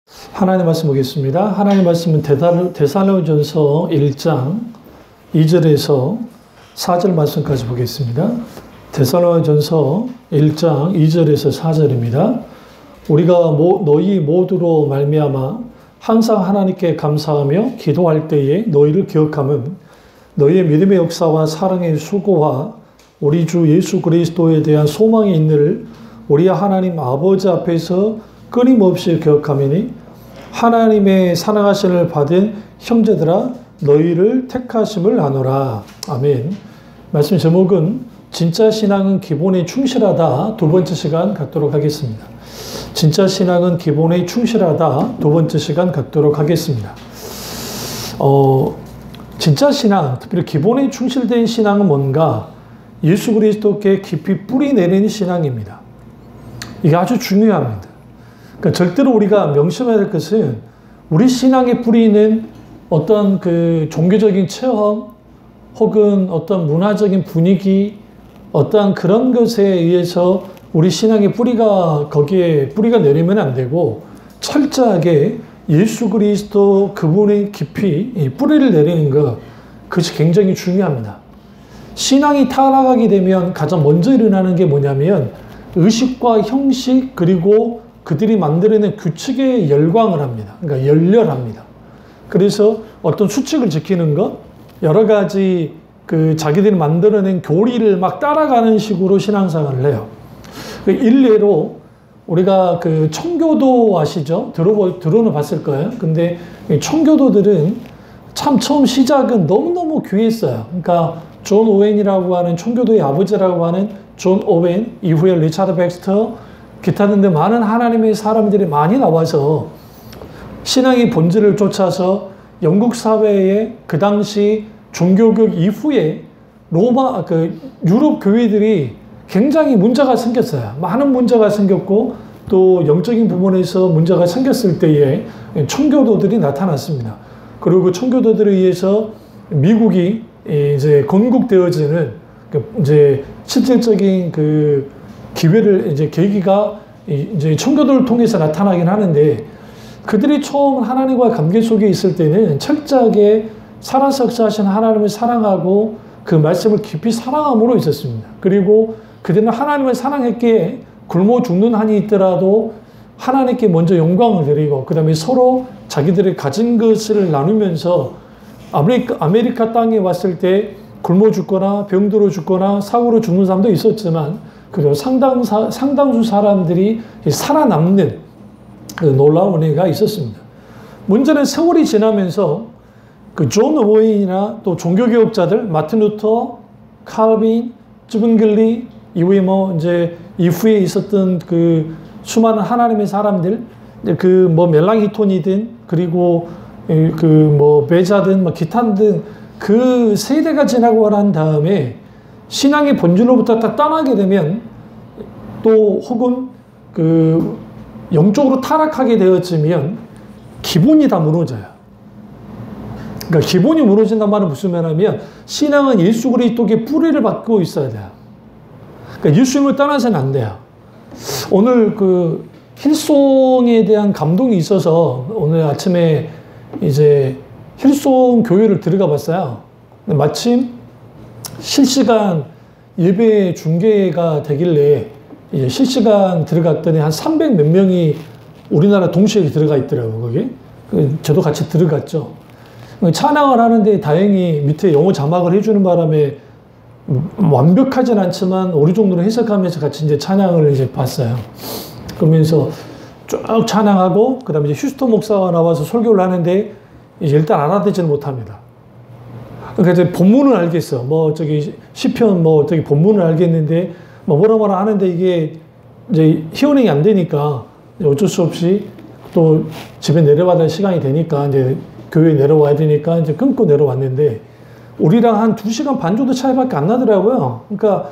하나님 말씀 보겠습니다. 하나님 말씀은 데살로니가전서 1장 2절에서 4절 말씀까지 보겠습니다. 데살로니가전서 1장 2절에서 4절입니다. 우리가 너희 모두로 말미암아 항상 하나님께 감사하며 기도할 때에 너희를 기억함은 너희의 믿음의 역사와 사랑의 수고와 우리 주 예수 그리스도에 대한 소망이 있느를 우리 하나님 아버지 앞에서 끊임없이 기억하매니 하나님의 사랑하심을 받은 형제들아 너희를 택하심을 아노라. 아멘. 말씀 제목은 진짜 신앙은 기본에 충실하다. 두 번째 시간 갖도록 하겠습니다. 진짜 신앙은 기본에 충실하다. 두 번째 시간 갖도록 하겠습니다. 진짜 신앙, 특별히 기본에 충실된 신앙은 뭔가? 예수 그리스도께 깊이 뿌리 내리는 신앙입니다. 이게 아주 중요합니다. 그러니까 절대로 우리가 명심해야 될 것은 우리 신앙의 뿌리는 어떤 그 종교적인 체험 혹은 어떤 문화적인 분위기 어떤 그런 것에 의해서 우리 신앙의 뿌리가 거기에 뿌리가 내리면 안 되고 철저하게 예수 그리스도 그분의 깊이 뿌리를 내리는 것 그것이 굉장히 중요합니다. 신앙이 타락하게 되면 가장 먼저 일어나는 게 뭐냐면 의식과 형식 그리고 그들이 만들어낸 규칙에 열광을 합니다. 그러니까 열렬합니다. 그래서 어떤 수칙을 지키는 것, 여러 가지 그 자기들이 만들어낸 교리를 막 따라가는 식으로 신앙생활을 해요. 그 일례로 우리가 그 청교도 아시죠? 들어는 봤을 거예요. 근데 청교도들은 참 처음 시작은 너무너무 귀했어요. 그러니까 존 오웬이라고 하는 청교도의 아버지라고 하는 존 오웬, 이후에 리차드 백스터, 기타 등등 많은 하나님의 사람들이 많이 나와서 신앙의 본질을 쫓아서 영국 사회에 그 당시 종교개혁 이후에 유럽 교회들이 굉장히 문제가 생겼어요. 많은 문제가 생겼고 또 영적인 부분에서 문제가 생겼을 때에 청교도들이 나타났습니다. 그리고 그 청교도들에 의해서 미국이 이제 건국되어지는 이제 실질적인 그 기회를 계기가 이제 청교도를 통해서 나타나긴 하는데 그들이 처음 하나님과 관계 속에 있을 때는 철저하게 살아석사하신 하나님을 사랑하고 그 말씀을 깊이 사랑함으로 있었습니다. 그리고 그들은 하나님을 사랑했기에 굶어 죽는 한이 있더라도 하나님께 먼저 영광을 드리고 그 다음에 서로 자기들이 가진 것을 나누면서 아메리카 땅에 왔을 때 굶어 죽거나 병들어 죽거나 사고로 죽는 사람도 있었지만 그리고 상당수 사람들이 살아남는 그 놀라운 은혜가 있었습니다. 문제는 세월이 지나면서 그 존 오웬이나 또 종교개혁자들, 마틴 루터, 칼빈, 즈븐글리, 이후에 이후에 있었던 그 수많은 하나님의 사람들, 멜랑히톤이든, 그리고 베자든, 기타든 그 세대가 지나고 난 다음에 신앙의 본질로부터 다 떠나게 되면 또 혹은 그 영적으로 타락하게 되었으면 기본이 다 무너져요. 그러니까 기본이 무너진단 말은 무슨 말이냐면 신앙은 예수 그리스도의 뿌리를 받고 있어야 돼요. 그러니까 예수님을 떠나서는 안 돼요. 오늘 그 힐송에 대한 감동이 있어서 오늘 아침에 이제 힐송 교회를 들어가 봤어요. 마침 실시간 예배 중계가 되길래 이제 실시간 들어갔더니 한 300 몇 명이 우리나라 동시에 들어가 있더라고요, 거기. 저도 같이 들어갔죠. 찬양을 하는데 다행히 밑에 영어 자막을 해주는 바람에 완벽하진 않지만 어느 정도는 해석하면서 같이 이제 찬양을 이제 봤어요. 그러면서 쭉 찬양하고, 그 다음에 이제 휴스턴 목사가 나와서 설교를 하는데 이제 일단 알아듣지는 못합니다. 그러니까 이제 본문을 알겠어. 시편 본문을 알겠는데, 뭐라 하는데 이게 이제 히어링이 안 되니까 어쩔 수 없이 또 집에 내려와야 될 시간이 되니까 이제 교회에 내려와야 되니까 이제 끊고 내려왔는데, 우리랑 한 2시간 반 정도 차이밖에 안 나더라고요. 그러니까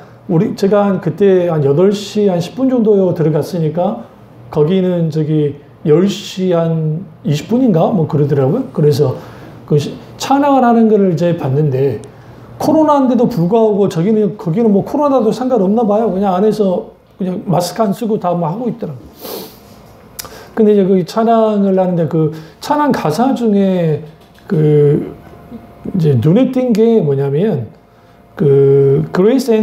제가 그때 한 8시 한 10분 정도 들어갔으니까 거기는 10시 한 20분인가? 그러더라고요. 그래서 찬양을 하는 거를 이제 봤는데, 코로나인데도 불구하고 거기는 코로나도 상관없나 봐요. 그냥 안에서 그냥 마스크 안 쓰고 다 하고 있더라고요. 근데 이제 그 찬양을 하는데 그 찬양 가사 중에 그 이제 눈에 띈 게 뭐냐면 그 grace,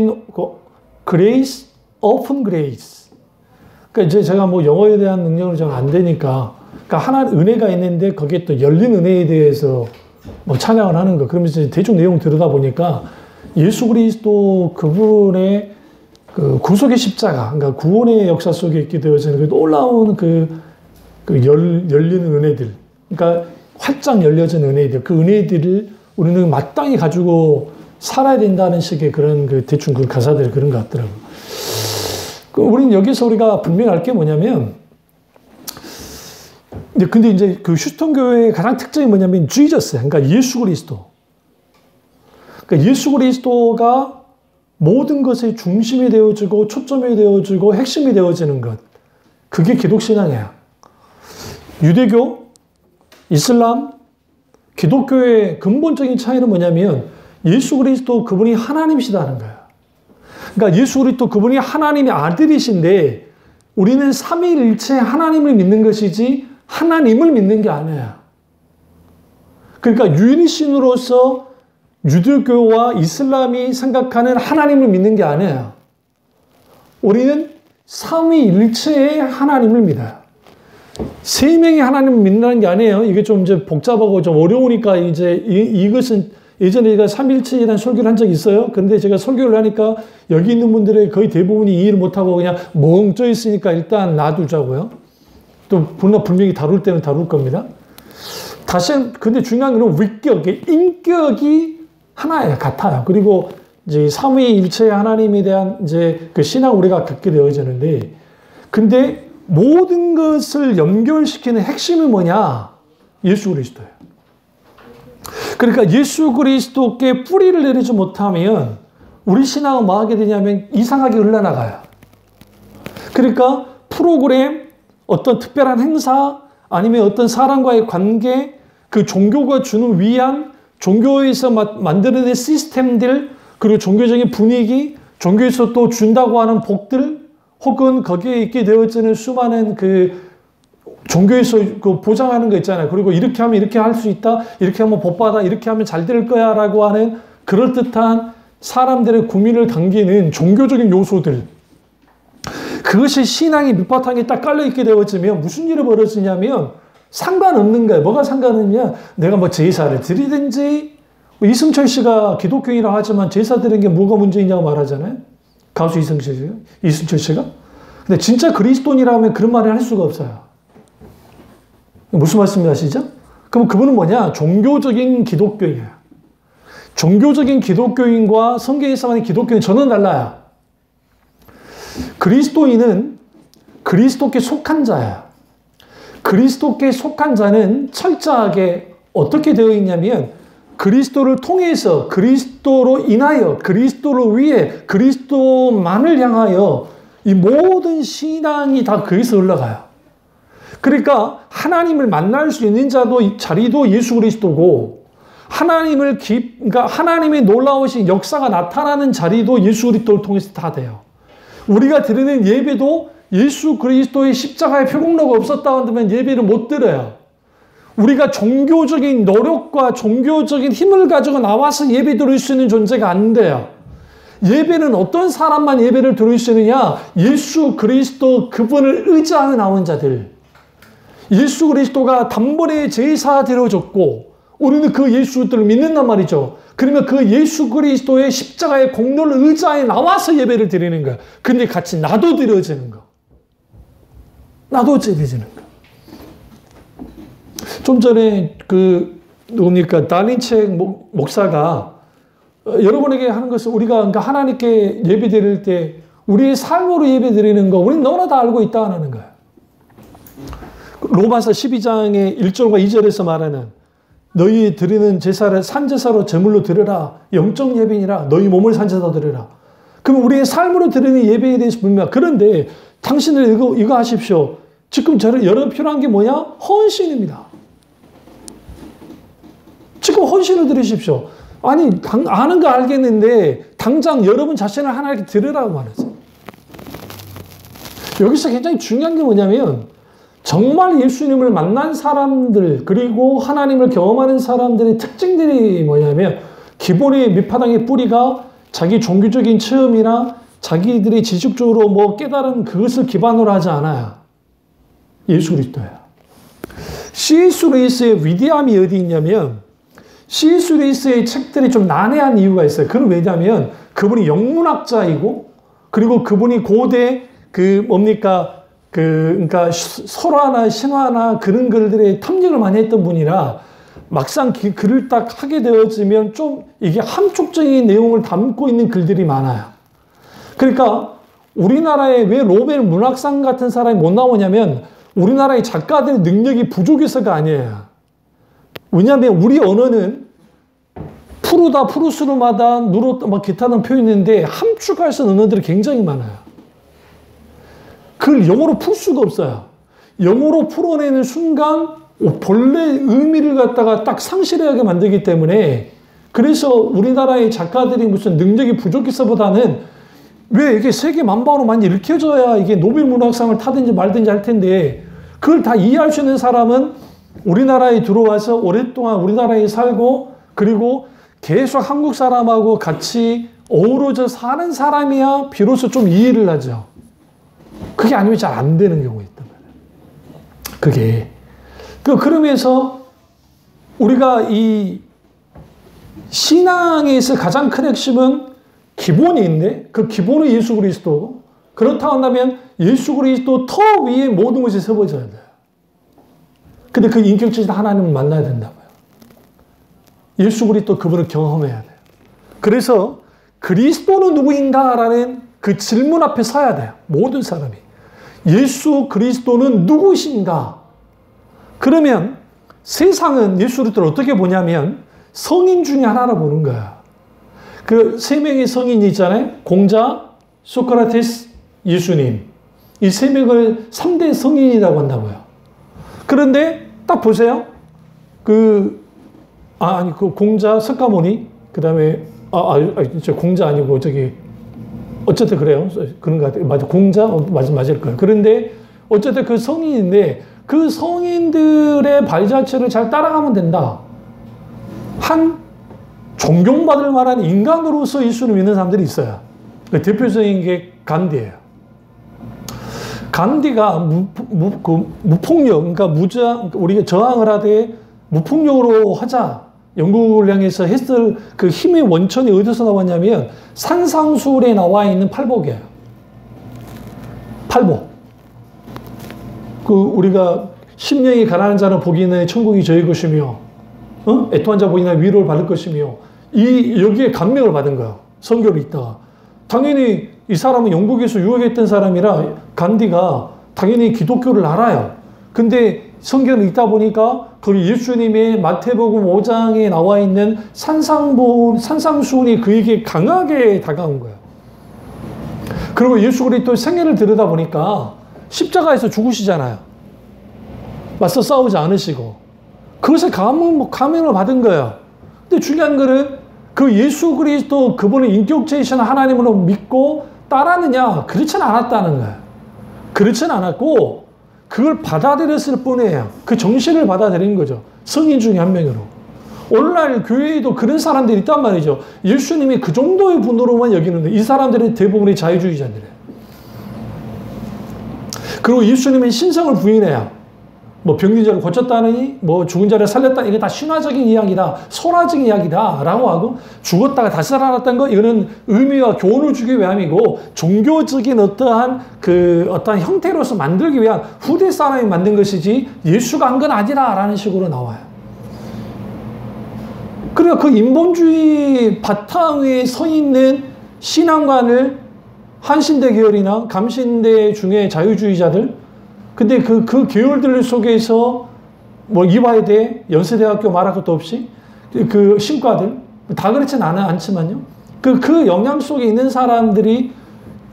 open grace. 그러니까 이제 제가 뭐 영어에 대한 능력은 좀 안 되니까, 그러니까 하나 은혜가 있는데 거기에 또 열린 은혜에 대해서 뭐 찬양을 하는 거. 그러면서 대충 내용 들여다 보니까 예수 그리스도 그분의 그 구속의 십자가, 그러니까 구원의 역사 속에 있게 되어지는 그 놀라운 열리는 은혜들, 그러니까 활짝 열려진 은혜들, 그 은혜들을 우리는 마땅히 가지고 살아야 된다는 식의 그런 그 대충 그 가사들 그런 것 같더라고요. 우리는 여기서 우리가 분명히 알 게 뭐냐면, 근데 이제 그 휴스턴 교회의 가장 특징이 뭐냐면 Jesus, 그러니까 예수 그리스도. 그러니까 예수 그리스도가 모든 것의 중심이 되어지고 초점이 되어지고 핵심이 되어지는 것. 그게 기독신앙이야. 유대교, 이슬람, 기독교의 근본적인 차이는 뭐냐면 예수 그리스도 그분이 하나님이시다는 거야. 그러니까 예수 그리스도 그분이 하나님의 아들이신데 우리는 삼위일체 하나님을 믿는 것이지 하나님을 믿는 게 아니야. 그러니까 유일신으로서 유대교와 이슬람이 생각하는 하나님을 믿는 게 아니야. 우리는 삼위일체의 하나님을 믿어요. 세 명의 하나님을 믿는다는 게 아니에요. 이게 좀 이제 복잡하고 좀 어려우니까 이제 이것은 예전에 제가 삼위일체에 대한 설교를 한 적이 있어요. 근데 제가 설교를 하니까 여기 있는 분들의 거의 대부분이 이해를 못하고 그냥 멍 떠 있으니까 일단 놔두자고요. 또 분명히 다룰 때는 다룰 겁니다. 근데 중요한 건 인격이 하나예요. 같아요. 그리고 이제 삼위일체의 하나님에 대한 이제 그 신앙 우리가 갖게 되어지는데, 근데 모든 것을 연결시키는 핵심이 뭐냐? 예수 그리스도예요. 그러니까 예수 그리스도께 뿌리를 내리지 못하면 우리 신앙은 뭐 하게 되냐면 이상하게 흘러나가요. 그러니까 프로그램, 어떤 특별한 행사, 아니면 어떤 사람과의 관계, 그 종교가 주는 위안, 종교에서 만들어낸 시스템들, 그리고 종교적인 분위기, 종교에서 또 준다고 하는 복들, 혹은 거기에 있게 되어지는 수많은 그 종교에서 그 보장하는 거 있잖아요. 그리고 이렇게 하면 이렇게 할 수 있다, 이렇게 하면 복 받아, 이렇게 하면 잘 될 거야 라고 하는 그럴듯한 사람들의 구민을 당기는 종교적인 요소들, 그것이 신앙의 밑바탕에 딱 깔려있게 되어지면 무슨 일이 벌어지냐면 상관없는 거예요. 뭐가 상관없냐? 내가 뭐 제사를 드리든지, 이승철 씨가 기독교인이라고 하지만 제사 드리는 게 뭐가 문제이냐고 말하잖아요. 가수 이승철 씨가. 근데 진짜 그리스도인이라면 그런 말을 할 수가 없어요. 무슨 말씀이 하시죠? 그럼 그분은 뭐냐? 종교적인 기독교인이에요. 종교적인 기독교인과 성경에서 말하는 기독교인 저는 달라요. 그리스도인은 그리스도께 속한 자야. 그리스도께 속한 자는 철저하게 어떻게 되어 있냐면 그리스도를 통해서, 그리스도로 인하여, 그리스도를 위해, 그리스도만을 향하여 이 모든 신앙이 다 거기서 흘러가요. 그러니까 하나님을 만날 수 있는 자리도 예수 그리스도고, 그러니까 하나님의 놀라우신 역사가 나타나는 자리도 예수 그리스도를 통해서 다 돼요. 우리가 드리는 예배도 예수 그리스도의 십자가의 표공로가 없었다 한다면 예배를 못 드려요. 우리가 종교적인 노력과 종교적인 힘을 가지고 나와서 예배 드릴 수 있는 존재가 안 돼요. 예배는 어떤 사람만 예배를 드릴 수 있느냐? 예수 그리스도 그분을 의지하여 나온 자들. 예수 그리스도가 단번에 제사 드려줬고 우리는 그 예수를 믿는단 말이죠. 그러면 그 예수 그리스도의 십자가의 공로를 의지하여 나와서 예배를 드리는 거야. 근데 같이 나도 드려지는 거. 나도 드려지는 거. 좀 전에 누굽니까? 달린책 목사가 여러분에게 하는 것은 우리가 그러니까 하나님께 예배 드릴 때 우리의 삶으로 예배 드리는 거 우리는 너무나 다 알고 있다 하는 거예요. 로마서 12장의 1절과 2절에서 말하는 너희 드리는 제사를 산제사로 제물로 드려라. 영적 예배니라. 너희 몸을 산제사로 드려라. 그럼 우리의 삶으로 드리는 예배에 대해서 분명. 그런데 당신들 이거 하십시오. 지금 여러분 필요한 게 뭐냐? 헌신입니다. 지금 헌신을 드리십시오. 아니 아는 거 알겠는데 당장 여러분 자신을 하나님께 드리라고 말했어요. 여기서 굉장히 중요한 게 뭐냐면 정말 예수님을 만난 사람들, 그리고 하나님을 경험하는 사람들의 특징들이 뭐냐면, 기본의 밑바닥의 뿌리가 자기 종교적인 체험이나 자기들이 지식적으로 뭐 깨달은 그것을 기반으로 하지 않아요. 예수 그리스도예요. C.S. 루이스의 위대함이 어디 있냐면, C.S. 루이스의 책들이 좀 난해한 이유가 있어요. 그건 왜냐면 그분이 영문학자이고, 그리고 그분이 고대 그러니까 설화나 신화나 그런 글들의 탐닉을 많이 했던 분이라 막상 글을 딱 하게 되어지면 좀 이게 함축적인 내용을 담고 있는 글들이 많아요. 그러니까 우리나라에 왜 노벨 문학상 같은 사람이 못 나오냐면 우리나라의 작가들의 능력이 부족해서가 아니에요. 왜냐하면 우리 언어는 푸르다, 푸르스름하다, 누렇다, 막 기타 등 표현인데 함축할 수 있는 언어들이 굉장히 많아요. 그걸 영어로 풀 수가 없어요. 영어로 풀어내는 순간 본래 의미를 갖다가 딱 상실하게 만들기 때문에 그래서 우리나라의 작가들이 무슨 능력이 부족해서보다는 왜 이게 세계 만방으로 많이 읽혀져야 이게 노벨 문학상을 타든지 말든지 할 텐데 그걸 다 이해할 수 있는 사람은 우리나라에 들어와서 오랫동안 우리나라에 살고 그리고 계속 한국 사람하고 같이 어우러져 사는 사람이야 비로소 좀 이해를 하죠. 그게 아니면 잘 안 되는 경우가 있단 말이에요. 그게. 그러면서 우리가 이 신앙에서 가장 큰 핵심은 기본이 있는데 그 기본은 예수 그리스도. 그렇다고 한다면 예수 그리스도 터 위에 모든 것이 세워져야 돼요. 근데 그 인격적인 하나님을 만나야 된다고요. 예수 그리스도 그분을 경험해야 돼요. 그래서 그리스도는 누구인가라는 그 질문 앞에 서야 돼요. 모든 사람이. 예수 그리스도는 누구신가? 그러면 세상은 예수 그리스도를 어떻게 보냐면 성인 중에 하나로 보는 거야. 그 세 명의 성인이 있잖아요. 공자, 소크라테스, 예수님. 이 세 명을 3대 성인이라고 한다고요. 그런데 딱 보세요. 그 공자, 석가모니, 그 다음에, 공자 아니고, 어쨌든 그래요. 그런 것 같아요. 맞아. 공자? 맞을 거예요. 그런데, 어쨌든 그 성인인데, 그 성인들의 발자취를 잘 따라가면 된다. 존경받을 만한 인간으로서 예수를 믿는 사람들이 있어요. 그 대표적인 게 간디예요. 간디가 무폭력, 그러니까 우리가 저항을 하되 무폭력으로 하자. 영국을 향해서 했을 그 힘의 원천이 어디서 나왔냐면 산상수훈에 나와 있는 팔복이에요. 팔복. 우리가 심령이 가난한 자는 복이 있는 천국이 저희 것이며, 애통한 자 복이나 위로를 받을 것이며, 여기에 감명을 받은 거야. 선교를 읽다가. 당연히 이 사람은 영국에서 유학했던 사람이라 간디가 당연히 기독교를 알아요. 근데 성경을 읽다 보니까 거기 예수님의 마태복음 5장에 나와 있는 산상수훈이 그에게 강하게 다가온 거예요. 그리고 예수 그리스도의 생애를 들여다 보니까 십자가에서 죽으시잖아요. 맞서 싸우지 않으시고. 그것에 감명을 받은 거예요. 근데 중요한 거는 그 예수 그리스도 그분의 인격체이신 하나님으로 믿고 따랐느냐? 그렇지는 않았다는 거예요. 그렇지는 않았고 그걸 받아들였을 뿐이에요. 그 정신을 받아들인 거죠. 성인 중에 한 명으로. 오늘날 교회에도 그런 사람들이 있단 말이죠. 예수님이 그 정도의 분으로만 여기는데 이 사람들은 대부분이 자유주의자들이에요. 그리고 예수님은 신성을 부인해요. 뭐 병든 자를 고쳤다느니 뭐 죽은 자를 살렸다, 이게 다 신화적인 이야기다, 설화적인 이야기다 라고 하고, 죽었다가 다시 살아났다는 거 이거는 의미와 교훈을 주기 위함이고 종교적인 어떠한 형태로서 만들기 위한 후대 사람이 만든 것이지 예수가 한 건 아니라 라는 식으로 나와요. 그래서 그 인본주의 바탕 위에 서 있는 신앙관을 한신대 계열이나 감신대 중에 자유주의자들, 근데 그 계열들 속에서 뭐 이화여대, 연세대학교 말할 것도 없이 그 신과들 다 그렇진 않지만요. 그 영향 속에 있는 사람들이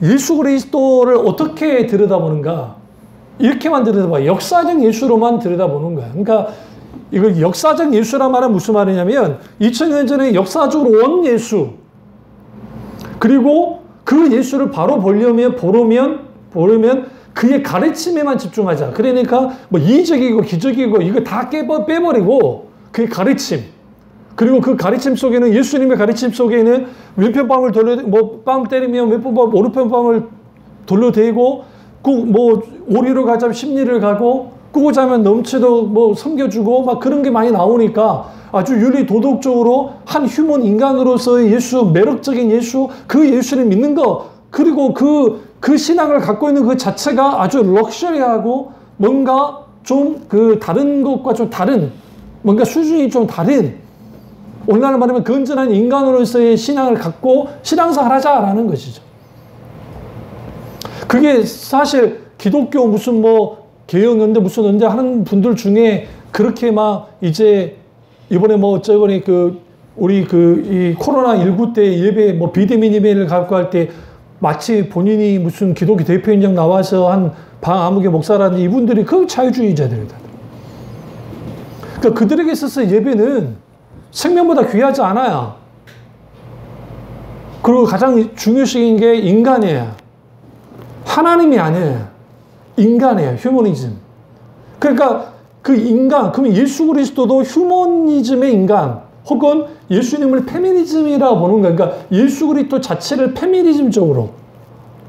예수 그리스도를 어떻게 들여다보는가? 이렇게만 들여다봐요. 역사적 예수로만 들여다보는 거예요. 그러니까 이거 역사적 예수란 말은 무슨 말이냐면 2000년 전에 역사적으로 온 예수, 그리고 그 예수를 바로 보려면 그 그의 가르침에만 집중하자. 그러니까 뭐 이적이고 기적이고 이거 다 빼버리고 그의 가르침. 그리고 그 가르침 속에는 예수님의 가르침 속에는 왼편 뺨을 빵 때리면 왼편 뺨, 오른편 뺨을 돌려대고 뭐 오리로 가자면 십리를 가고 꾸고 자면 넘치도 뭐 섬겨주고 막 그런 게 많이 나오니까 아주 윤리 도덕적으로 한 휴먼 인간으로서의 예수, 매력적인 예수, 그 예수를 믿는 거, 그리고 그 신앙을 갖고 있는 그 자체가 아주 럭셔리하고 뭔가 좀 다른 것과 좀 다른, 뭔가 수준이 좀 다른, 오늘날 말하면 건전한 인간으로서의 신앙을 갖고 신앙생활 하자라는 것이죠. 그게 사실 기독교 무슨 뭐 개혁연대 무슨 연대 하는 분들 중에 그렇게 막 이제 이번에 뭐 저번에 우리 이 코로나19 때 예배 뭐 비대면 예배를 갖고 할 때 마치 본인이 무슨 기독교 대표인장 나와서 한 방아무개 목사라는 이분들이 그 자유주의자들이다. 그러니까 그들에게 있어서 예배는 생명보다 귀하지 않아요. 그리고 가장 중요시인 게 인간이에요. 하나님이 아니에요. 인간이에요. 휴머니즘. 그러니까 그 인간, 그러면 예수 그리스도도 휴머니즘의 인간, 혹은 예수님을 페미니즘이라고 보는 거예요. 그러니까 예수 그리스도 자체를 페미니즘적으로.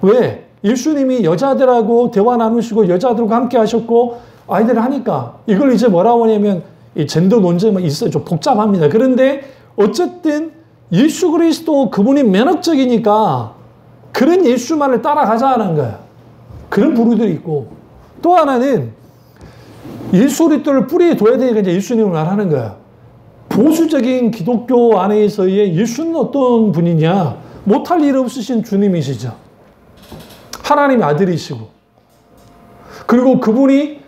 왜? 예수님이 여자들하고 대화 나누시고 여자들과 함께 하셨고 아이들을 하니까 이걸 이제 뭐라고 하냐면 이 젠더 논쟁만 있어요. 좀 복잡합니다. 그런데 어쨌든 예수 그리스도 그분이 매력적이니까 그런 예수만을 따라가자는 거예요. 그런 부류들이 있고 또 하나는 예수 그리스도를 뿌리에 둬야 되니까 이제 예수님을 말하는 거예요. 보수적인 기독교 안에서의 예수는 어떤 분이냐? 못할 일 없으신 주님이시죠. 하나님의 아들이시고 그리고 그분이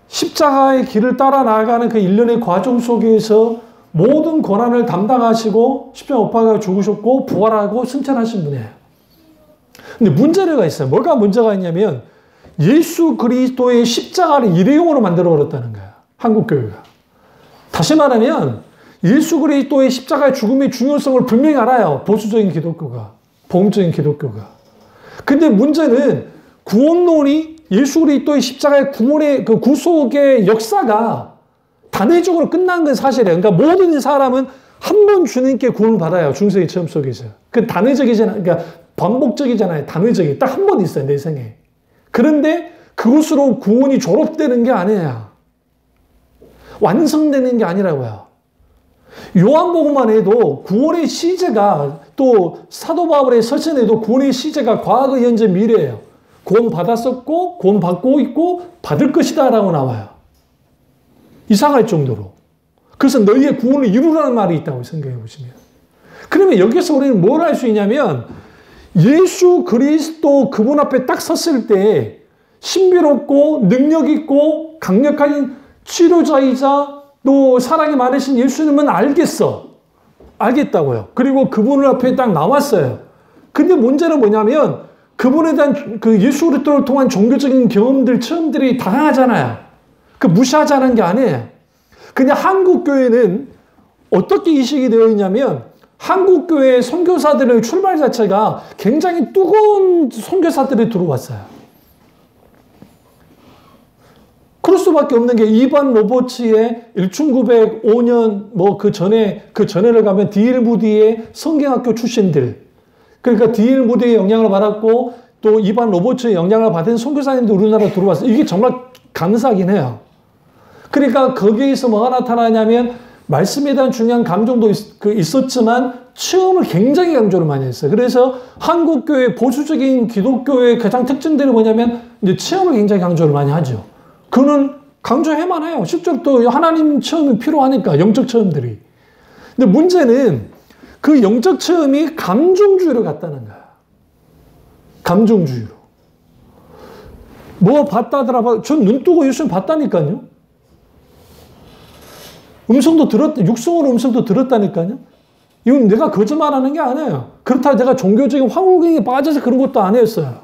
십자가의 길을 따라 나아가는 그 일련의 과정 속에서 모든 고난을 담당하시고 십자가 못 박아 죽으셨고 부활하고 승천하신 분이에요. 근데 문제가 있어요. 뭐가 문제가 있냐면 예수 그리스도의 십자가를 일회용으로 만들어버렸다는 거예요. 한국교회가. 다시 말하면 예수 그리스도의 십자가의 죽음의 중요성을 분명히 알아요. 보수적인 기독교가. 복음적인 기독교가. 근데 문제는 구원론이 예수 그리스도의 십자가의 구원의 그 구속의 역사가 단회적으로 끝난 건 사실이에요. 그러니까 모든 사람은 한 번 주님께 구원을 받아요. 중생의 체험 속에서. 그 단회적이잖아요. 그러니까 반복적이잖아요. 단회적이 딱 한 번 있어요. 내 생에. 그런데 그것으로 구원이 졸업되는 게 아니에요. 완성되는 게 아니라고요. 요한복음만 해도 구원의 시제가 또 사도 바울의 서신에도 구원의 시제가 과거, 현재, 미래예요. 구원 받았었고 구원 받고 있고 받을 것이다 라고 나와요. 이상할 정도로. 그래서 너희의 구원을 이루라는 말이 있다고 생각해 보시면. 그러면 여기서 우리는 뭘 할 수 있냐면 예수 그리스도 그분 앞에 딱 섰을 때 신비롭고 능력 있고 강력한 치료자이자 또 사랑이 많으신 예수님은 알겠다고요. 그리고 그분을 앞에 딱 나왔어요. 근데 문제는 뭐냐면 그분에 대한 그 예수 그리스도를 통한 종교적인 경험들, 체험들이 다양하잖아요. 그 무시하자는 게 아니에요. 그냥 한국교회는 어떻게 이식이 되어 있냐면 한국교회 선교사들의 출발 자체가 굉장히 뜨거운 선교사들이 들어왔어요. 그럴 수밖에 없는 게 이반 로버츠의 1905년 뭐 그 전에를 가면 D.L. 무디의 성경학교 출신들. 그러니까 D.L. 무디의 영향을 받았고 또 이반 로버츠의 영향을 받은 선교사님도 우리나라에 들어왔어요. 이게 정말 감사하긴 해요. 그러니까 거기에서 뭐가 나타나냐면 말씀에 대한 중요한 감정도 있었지만 체험을 굉장히 강조를 많이 했어요. 그래서 한국교회 보수적인 기독교의 가장 특징들이 뭐냐면 이제 체험을 굉장히 강조를 많이 하죠. 그는 강조해만 해요. 실제로 또 하나님 체험이 필요하니까 영적 체험들이. 근데 문제는 그 영적 체험이 감정주의로 갔다는 거야. 감정주의로. 뭐 봤다더라. 전 눈 뜨고 예수님 봤다니까요. 음성도 육성으로 음성도 들었다니까요. 이건 내가 거짓말하는 게 아니에요. 그렇다고 내가 종교적인 황홀경에 빠져서 그런 것도 아니었어요.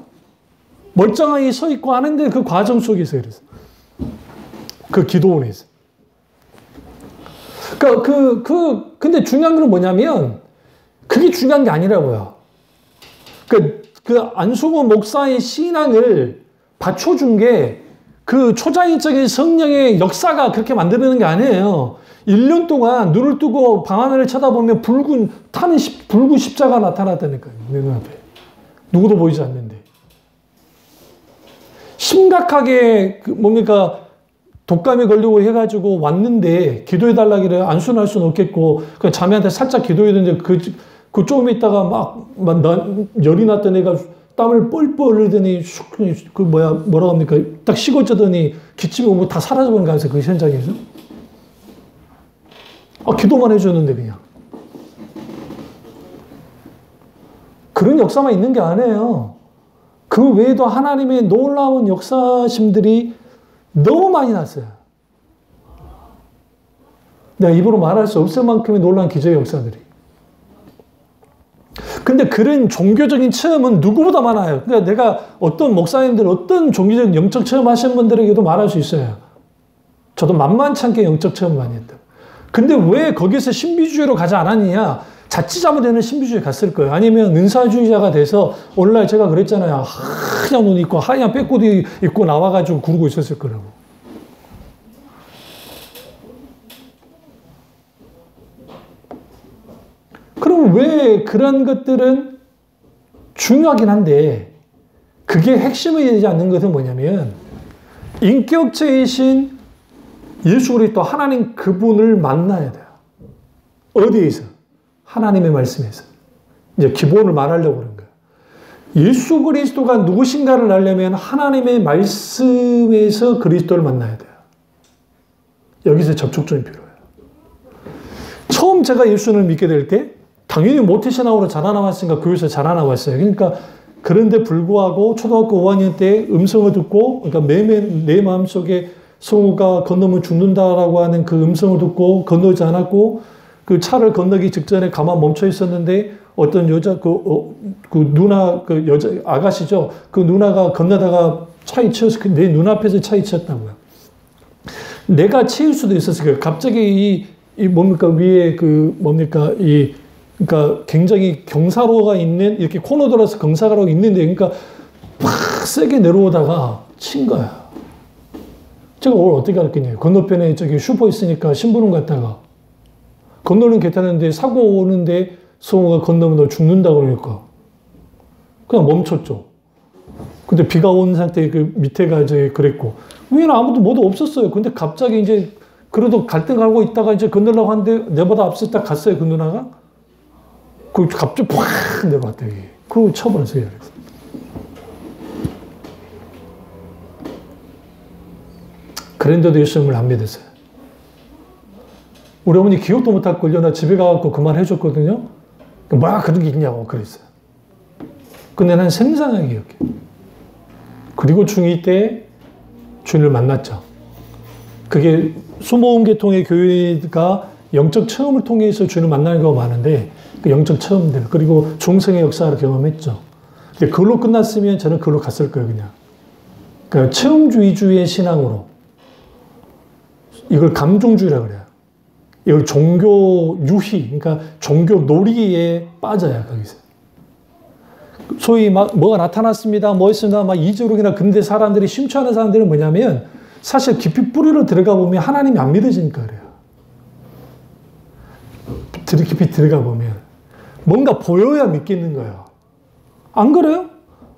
멀쩡하게 서 있고 하는데 그 과정 속에서 그랬어요. 그 기도원에서. 근데 중요한 건 뭐냐면 그게 중요한 게 아니라고요. 그 안수고 목사의 신앙을 받쳐준 게 그 초자연적인 성령의 역사가 그렇게 만드는 게 아니에요. 1년 동안 눈을 뜨고 방하늘을 쳐다보면 붉은 십자가 나타났다니까요. 내 눈앞에. 누구도 보이지 않는데. 심각하게 독감에 걸리고 해가지고 왔는데 기도해달라기를 안순할 수는 없겠고 그냥 자매한테 살짝 기도해야 되는데 그 조금 있다가 막 열이 났던 애가 땀을 뻘뻘 흘리더니 뭐라고 합니까? 딱 식어지더니 기침이 오고 다 사라져버린 거 아세요? 그 현장에서. 기도만 해줬는데 그냥. 그런 역사만 있는 게 아니에요. 그 외에도 하나님의 놀라운 역사심들이 너무 많이 났어요. 내가 입으로 말할 수 없을 만큼의 놀라운 기적의 역사들이. 근데 그런 종교적인 체험은 누구보다 많아요. 그러니까 내가 어떤 목사님들, 어떤 종교적 영적 체험 하신 분들에게도 말할 수 있어요. 저도 만만치 않게 영적 체험 많이 했다. 근데 왜 거기서 신비주의로 가지 않았느냐? 자칫 잘못되는 신비주의에 갔을 거예요. 아니면 은사주의자가 돼서 오늘날 제가 그랬잖아요. 하얀 옷 입고 하얀 빼꼬도 입고 나와가지고 구르고 있었을 거라고. 그럼 왜 그런 것들은 중요하긴 한데 그게 핵심이 되지 않는 것은 뭐냐면 인격체이신 예수 그리스도 하나님 그분을 만나야 돼요. 어디에서? 하나님의 말씀에서. 이제 기본을 말하려고 그런 거예요. 예수 그리스도가 누구신가를 알려면 하나님의 말씀에서 그리스도를 만나야 돼요. 여기서 접촉점이 필요해요. 처음 제가 예수를 믿게 될 때 당연히 모태신앙으로 자라나왔으니까 교회에서 자라나왔어요. 그러니까 그런데 불구하고 초등학교 5학년 때 음성을 듣고 그러니까 내 마음속에 성우가 건너면 죽는다라고 하는 그 음성을 듣고 건너지 않았고 그 차를 건너기 직전에 가만 멈춰 있었는데 어떤 여자 그 누나 그 여자 아가씨죠. 그 누나가 건너다가 차에 치여서 내 눈앞에서 차에 치였다고요. 내가 치일 수도 있었어요. 갑자기 이 뭡니까 위에 그 뭡니까 그러니까 굉장히 경사로가 있는 이렇게 코너 돌아서 경사로가 있는데 그러니까 팍 세게 내려오다가 친 거야. 제가 오늘 어떻게 할겠냐요. 건너편에 저기 슈퍼 있으니까 신부름 갔다가 건너는 괜찮은데 사고 오는데 성우가 건너면 너 죽는다 그러니까 그냥 멈췄죠. 근데 비가 온 상태에 그 밑에가 이제 그랬고 위에는 아무도 모두 없었어요. 근데 갑자기 이제 그래도 갈등 갈고 있다가 이제 건너려고 하는데 내보다 앞서 딱 갔어요. 그 누나가. 그 갑자기 팍 내려왔다 여기. 그거 쳐버렸어요. 그런데도 예수님을 안 믿었어요. 우리 어머니 기억도 못할 걸요. 나 집에 가갖고 그 말 해줬거든요. 뭐야 그런 게 있냐고 그랬어요. 근데 난 생생하게 기억해. 그리고 중2 때 주님을 만났죠. 그게 수모음 계통의 교회가 영적 체험을 통해서 주님을 만나는 경우가 많은데 그 영적 체험들 그리고 중생의 역사를 경험했죠. 근데 그걸로 끝났으면 저는 그걸로 갔을 거예요. 그냥. 그러니까 체험주의주의 신앙으로 이걸 감종주의라고 그래요. 이걸 종교 유희, 그러니까 종교 놀이에 빠져요, 거기서. 소위 막 뭐가 나타났습니다, 뭐 했습니다, 막 이주룩이나 근대 사람들이 심취하는 사람들은 뭐냐면 사실 깊이 뿌리로 들어가 보면 하나님이 안 믿어지니까 그래요. 깊이 들어가 보면 뭔가 보여야 믿겠는 거예요. 안 그래요?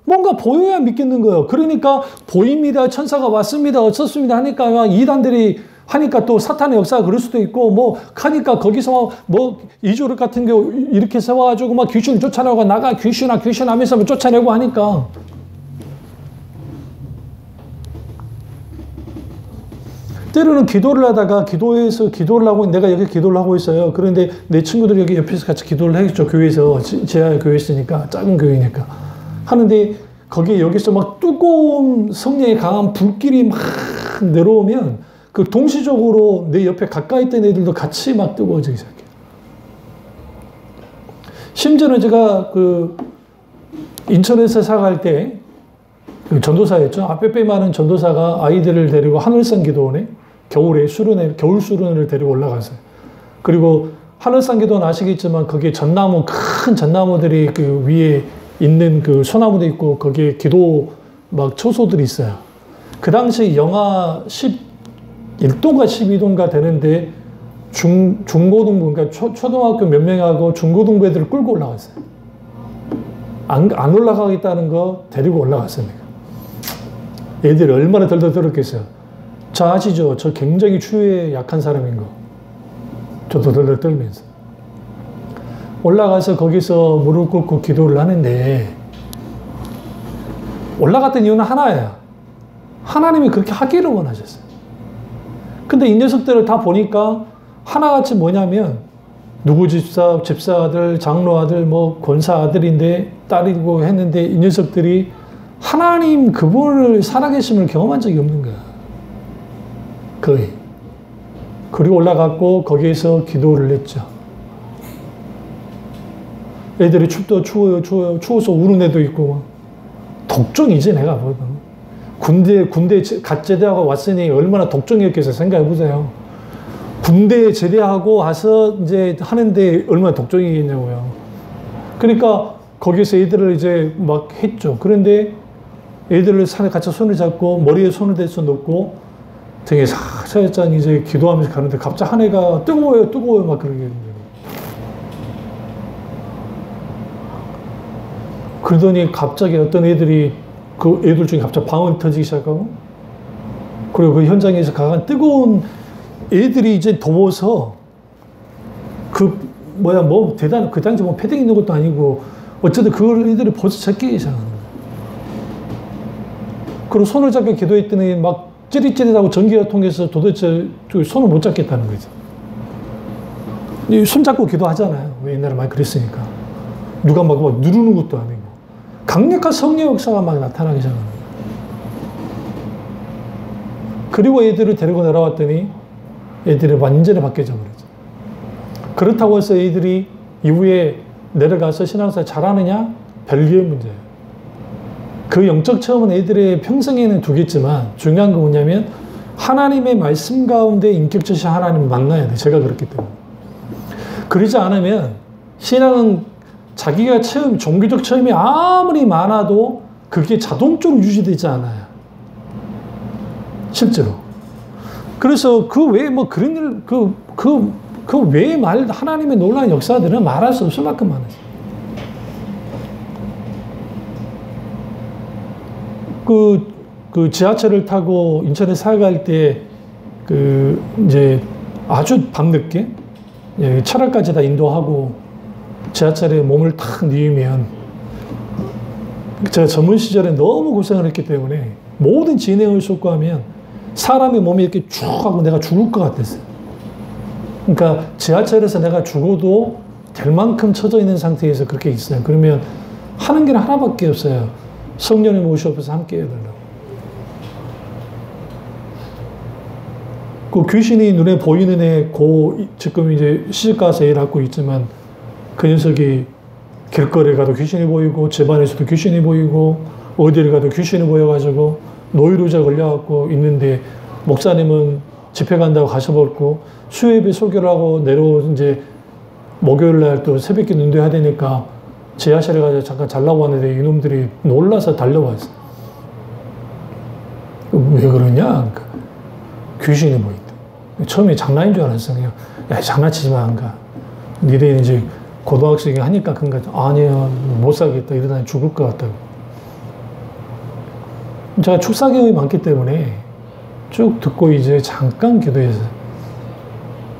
뭔가 보여야 믿겠는 거예요. 그러니까 보입니다, 천사가 왔습니다, 어쩌습니다 하니까 막 이단들이 하니까 또 사탄의 역사가 그럴 수도 있고 뭐 하니까 거기서 뭐 이조력 같은 게 이렇게 세워가지고 막 귀신을 쫓아내고 나가 귀신 하면서 뭐 쫓아내고 하니까 때로는 기도를 하다가 기도해서 기도를 하고 내가 여기 기도를 하고 있어요. 그런데 내 친구들이 여기 옆에서 같이 기도를 해줬죠. 교회에서 지하 교회 있으니까 작은 교회니까 하는데 거기에 여기서 막 뜨거운 성령의 강한 불길이 막 내려오면 그 동시적으로 내 옆에 가까이 있던 애들도 같이 막 뜨거워지기 시작해요. 심지어는 제가 그 인천에서 사갈 때 그 전도사였죠. 빼빼 많은 전도사가 아이들을 데리고 하늘산 기도원에 겨울에 겨울 수련회를 데리고 올라갔어요. 그리고 하늘산 기도원 아시겠지만 거기에 큰 전나무들이 그 위에 있는 그 소나무도 있고 거기에 기도 막 초소들이 있어요. 그 당시 영하 11도가 12도인가 되는데 중고등부, 그러니까 초등학교 몇 명하고 중고등부 애들을 끌고 올라갔어요. 안 올라가겠다는 거 데리고 올라갔습니다. 애들이 얼마나 덜덜덜었겠어요. 저 아시죠? 저 굉장히 추위에 약한 사람인 거. 저도 덜덜 떨면서. 올라가서 거기서 무릎 꿇고 기도를 하는데, 올라갔던 이유는 하나예요. 하나님이 그렇게 하기를 원하셨어요. 근데 이 녀석들을 다 보니까 하나같이 뭐냐면, 누구 집사 아들, 장로 아들, 뭐 권사 아들인데 딸이고 했는데 이 녀석들이 하나님 그분을 살아계심을 경험한 적이 없는 거야. 거의. 그리고 올라갔고 거기에서 기도를 했죠. 애들이 추워서 우는 애도 있고. 독종이지, 내가 보거든. 군대 갓 제대하고 왔으니 얼마나 독종이었겠어요. 생각해보세요. 군대 제대하고 와서 이제 하는데 얼마나 독종이겠냐고요. 그러니까 거기서 애들을 이제 막 했죠. 그런데 애들을 산에 같이 손을 잡고 머리에 손을 대서 놓고 등에 살짝 이제 기도하면서 가는데 갑자기 한 애가 뜨거워요 막 그러겠는데. 그러더니 갑자기 어떤 애들이 그 애들 중에 갑자기 방언이 터지기 시작하고, 그리고 그 현장에서 강한 뜨거운 애들이 이제 더워서 그 당시 뭐 패딩 있는 것도 아니고 어쨌든 그걸 애들이 벌써 제끼기 시작하는 거예요. 그리고 손을 잡고 기도했더니 막 찌릿찌릿하고 전기가 통해서 도대체 손을 못 잡겠다는 거죠. 손 잡고 기도하잖아요. 옛날에 많이 그랬으니까. 누가 막 누르는 것도 아니고. 강력한 성령 역사가 막 나타나기 시작하는 거예요. 그리고 애들을 데리고 내려왔더니 애들이 완전히 바뀌어져 버렸죠. 그렇다고 해서 애들이 이후에 내려가서 신앙생활 잘하느냐? 별개의 문제예요. 그 영적 체험은 애들의 평생에는 두겠지만 중요한 건 뭐냐면 하나님의 말씀 가운데 인격적인 하나님을 만나야 돼. 제가 그렇기 때문에. 그러지 않으면 신앙은 자기가 종교적 체험이 아무리 많아도 그게 자동적으로 유지되지 않아요. 실제로. 그래서 그 외에 뭐 그런 일, 그 외에 하나님의 놀라운 역사들은 말할 수 없을 만큼 많아요. 그 지하철을 타고 인천에 살갈 때, 이제 아주 밤늦게, 철학까지 다 인도하고, 지하철에 몸을 탁 뉘으면, 제가 전문 시절에 너무 고생을 했기 때문에, 모든 진행을 쏟고하면, 사람의 몸이 이렇게 쭉 하고 내가 죽을 것 같았어요. 그러니까 지하철에서 내가 죽어도 될 만큼 처져 있는 상태에서 그렇게 있어요. 그러면 하는 길은 하나밖에 없어요. 성령님 오셔서 함께 해달라고. 그 귀신이 눈에 보이는 애, 지금 이제 시집가서 애 낳고 있지만 그 녀석이 길거리에 가도 귀신이 보이고 집안에서도 귀신이 보이고 어디를 가도 귀신이 보여가지고 노이로제 걸려갖고 있는데 목사님은 집회 간다고 가셔버렸고 수요예배 설교를 하고 이제 목요일날 또 새벽에 눈도해야 되니까 지하철에 가서 잠깐 자려고 왔는데 이놈들이 놀라서 달려왔어. 왜 그러냐? 귀신이 보인다. 처음에 장난인 줄 알았어. 그냥 야 장난치지 마. 그러니까 니네 이제 고등학생이 하니까 그런가 아니야 못 살겠다 이러다니 죽을 것 같다고. 제가 축사 경험이 많기 때문에 쭉 듣고 이제 잠깐 기도해서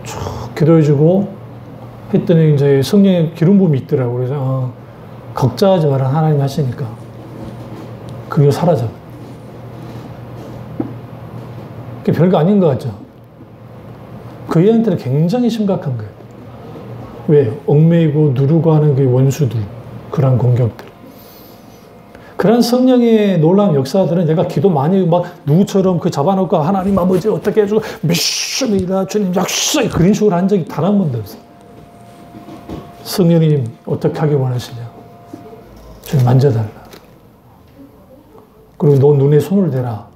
쭉 기도해주고 했더니 이제 성령의 기름 부음이 있더라고요. 그래서 걱정하지 마라 하나님 하시니까 그게 사라져. 그게 별거 아닌 것 같죠. 그 애한테는 굉장히 심각한 거예요. 왜? 얽매이고 누르고 하는 그 원수들, 그런 공격들. 그런 성령의 놀라운 역사들은 내가 기도 많이 막 누구처럼 그 잡아놓고 하나님 아버지 어떻게 해주고 미션이다 주님 약속 그런 식으로 한 적이 단 한 번도 없어요. 성령님 어떻게 하길 원하시냐. 주님 만져달라. 그리고 너 눈에 손을 대라.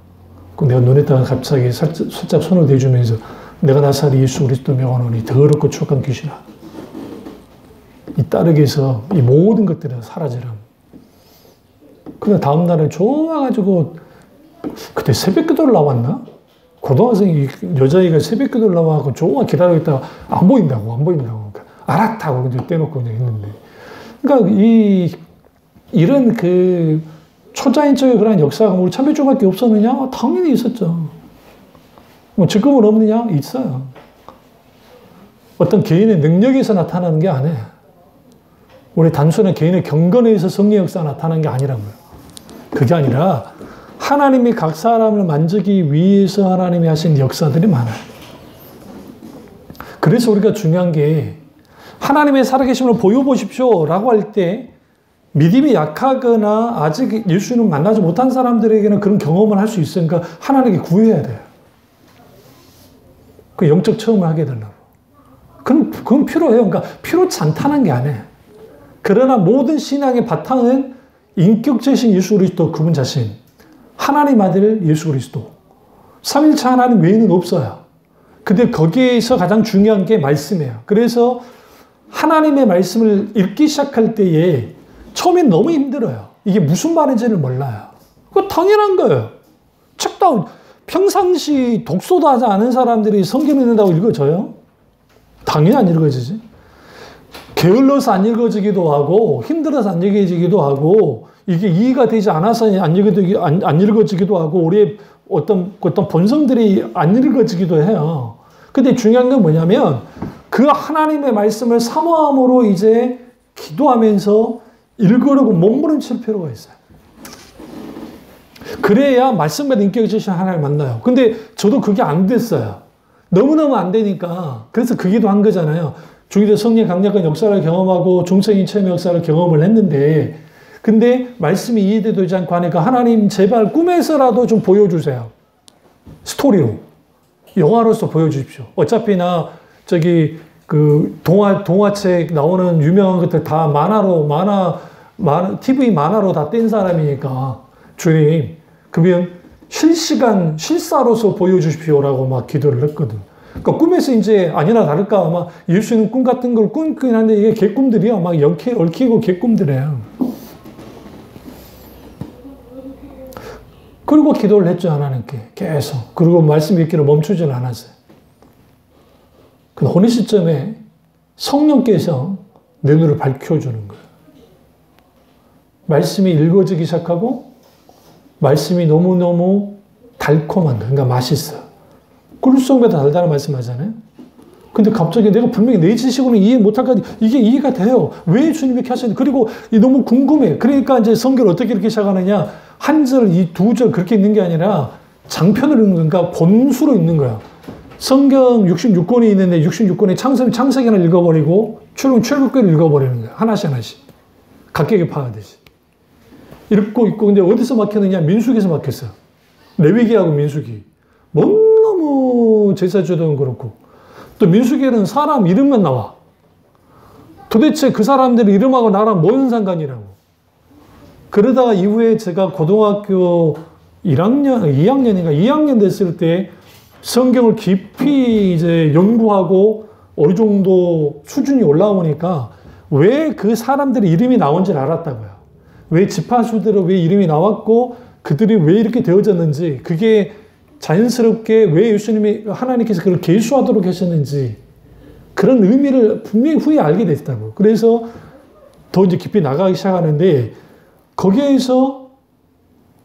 내가 눈에다가 갑자기 살짝 손을 대주면서 내가 나사리 예수 그리스도 명하노니 더럽고 추악한 귀신아. 이 따르게서 이 모든 것들은 사라지라. 근데 다음날에 좋아가지고, 그때 새벽 기도를 나왔나? 고등학생이, 여자애가 새벽 기도를 나와서 좋아 기다리고 있다가 안 보인다고. 그러니까 알았다고 이제 떼놓고 그냥 했는데. 그러니까 이런 그 초자연적인 그런 역사가 우리 참배주밖에 없었느냐? 당연히 있었죠. 뭐 지금은 없느냐? 있어요. 어떤 개인의 능력에서 나타나는 게 아니에요. 우리 단순한 개인의 경건에서 성령 역사가 나타나는 게 아니라고요. 그게 아니라 하나님이 각 사람을 만지기 위해서 하나님이 하신 역사들이 많아요. 그래서 우리가 중요한 게 하나님의 살아계심을 보여보십시오 라고 할 때 믿음이 약하거나 아직 예수님을 만나지 못한 사람들에게는 그런 경험을 할 수 있으니까 하나님께 구해야 돼요. 그 영적 체험을 하게 되려고. 그건 필요해요. 그러니까 필요치 않다는 게 아니에요. 그러나 모든 신앙의 바탕은 인격체신 예수 그리스도 그분 자신, 하나님 아들 예수 그리스도, 삼일체 하나님 외에는 없어요. 근데 거기에서 가장 중요한 게 말씀이에요. 그래서 하나님의 말씀을 읽기 시작할 때에 처음엔 너무 힘들어요. 이게 무슨 말인지를 몰라요. 그거 당연한 거예요. 책도 평상시 독서도 하지 않은 사람들이 성경 읽는다고 읽어져요? 당연히 안 읽어지지. 게을러서 안 읽어지기도 하고 힘들어서 안 읽어지기도 하고 이게 이해가 되지 않아서 안 읽어지기도 하고 우리의 어떤 본성들이 안 읽어지기도 해요. 근데 중요한 건 뭐냐면 그 하나님의 말씀을 사모함으로 이제 기도하면서 읽으려고 몸부림칠 필요가 있어요. 그래야 말씀과 인격이 주신 하나님을 만나요. 근데 저도 그게 안 됐어요. 너무너무 안 되니까. 그래서 그 기도 한 거잖아요. 중기대 성령 강력한 역사를 경험하고 중생인 체험 역사를 경험을 했는데 근데 말씀이 이해되지 않고 하니까 하나님 제발 꿈에서라도 좀 보여주세요. 스토리로. 영화로서 보여주십시오. 어차피 나 저기 그 동화책 나오는 유명한 것들 다 TV 만화로 다 뗀 사람이니까 주님 그러면 실시간 실사로서 보여주십시오라고 막 기도를 했거든. 그러니까 꿈에서 이제 아니나 다를까 아마 예수는 꿈 같은 걸 꾸긴 한데 이게 개꿈들이야. 막 얽히고 개꿈들이에요. 그리고 기도를 했죠, 하나님께. 계속. 그리고 말씀 읽기를 멈추지는 않았어요. 근데 어느 시점에 성령께서 내 눈을 밝혀주는 거예요. 말씀이 읽어지기 시작하고 말씀이 너무너무 달콤한 거예요. 그러니까 맛있어요. 꿀송보다 달달한 말씀 하잖아요. 근데 갑자기 내가 분명히 내 지식으로는 이해 못할 것 같아요. 이게 이해가 돼요. 왜 주님이 이렇게 하셨는지. 그리고 너무 궁금해. 그러니까 이제 성경을 어떻게 이렇게 시작하느냐. 한 절, 두 절 그렇게 있는 게 아니라 장편으로 읽는 거니까 본수로 읽는 거야. 성경 66권이 있는데 66권의 창세기 하나 읽어버리고 출애굽기를 읽어버리는 거야. 하나씩. 각각의 파하듯이. 읽고 있고 근데 어디서 막혔느냐. 민수기에서 막혔어. 레위기하고 민수기. 너무 제사주도 그렇고 또 민수기에는 사람 이름만 나와. 도대체 그 사람들 이름하고 나랑 뭔 상관이라고. 그러다가 이후에 제가 고등학교 2학년 됐을 때 성경을 깊이 이제 연구하고 어느 정도 수준이 올라오니까 왜 그 사람들의 이름이 나온지를 알았다고요. 왜 지파수대로 왜 이름이 나왔고 그들이 왜 이렇게 되어졌는지 그게 자연스럽게 왜 예수님이 하나님께서 그걸 계수하도록 하셨는지 그런 의미를 분명히 후에 알게 됐다고. 그래서 더 이제 깊이 나가기 시작하는데 거기에서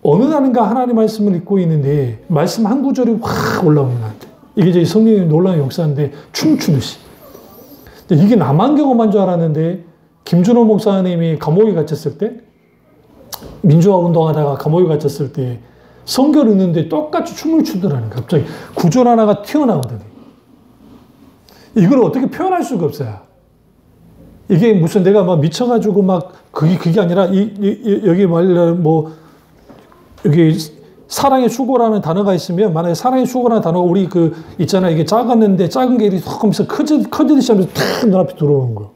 어느 날인가 하나님 말씀을 읽고 있는데 말씀 한 구절이 확 올라오는 것 같아요. 이게 이제 성령의 놀라운 역사인데 춤추듯이. 이게 나만 경험한 줄 알았는데 김준호 목사님이 감옥에 갇혔을 때 민주화 운동하다가 감옥에 갇혔을 때 성경을 읽는데 똑같이 춤을 추더라는 거예요. 갑자기 구절 하나가 튀어나오더니. 이걸 어떻게 표현할 수가 없어요. 이게 무슨 내가 막 미쳐가지고 막 그게 아니라 여기 여기 사랑의 수고라는 단어가 있으면 만약에 사랑의 수고라는 단어가 우리 있잖아 이게 작았는데 작은 게 이렇게 툭 하면서 커지듯이 하면서 탁 눈앞에 들어오는 거야.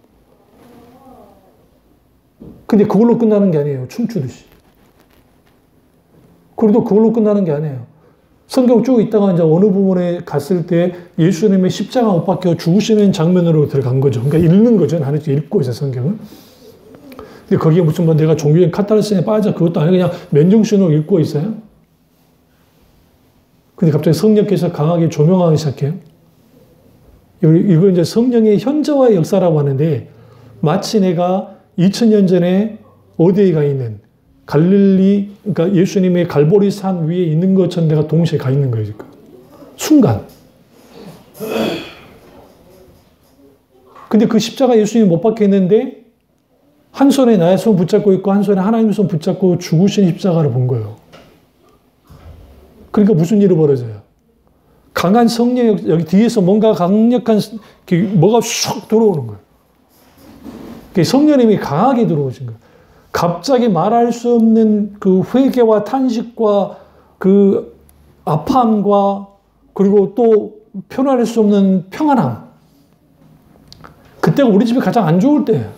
근데 그걸로 끝나는 게 아니에요. 춤추듯이. 그래도 그걸로 끝나는 게 아니에요. 성경 쭉 있다가 이제 어느 부분에 갔을 때 예수님의 십자가 못 박혀 죽으시는 장면으로 들어간 거죠. 그러니까 읽는 거죠. 나는 읽고 있어요, 성경을. 근데 거기에 무슨 뭐 내가 종교적인 카타르시스에 빠져 그것도 아니고 그냥 맨정신으로 읽고 있어요. 근데 갑자기 성령께서 강하게 조명하기 시작해요. 이걸 이제 성령의 현재와의 역사라고 하는데 마치 내가 2000년 전에 어디에 가 있는 갈릴리, 그러니까 예수님의 갈보리 산 위에 있는 것처럼 내가 동시에 가 있는 거예요, 지금. 순간. 근데 그 십자가 예수님이 못 박혀 있는데 한 손에 나의 손 붙잡고 있고 한 손에 하나님의 손 붙잡고 죽으신 십자가를 본 거예요. 그러니까 무슨 일이 벌어져요? 강한 성령, 여기 뒤에서 뭔가 강력한, 뭐가 쑥 들어오는 거예요. 성령님이 강하게 들어오신 거예요. 갑자기 말할 수 없는 그 회개와 탄식과 그 아파함과 그리고 또 표현할 수 없는 평안함. 그때가 우리 집에 가장 안 좋을 때예요.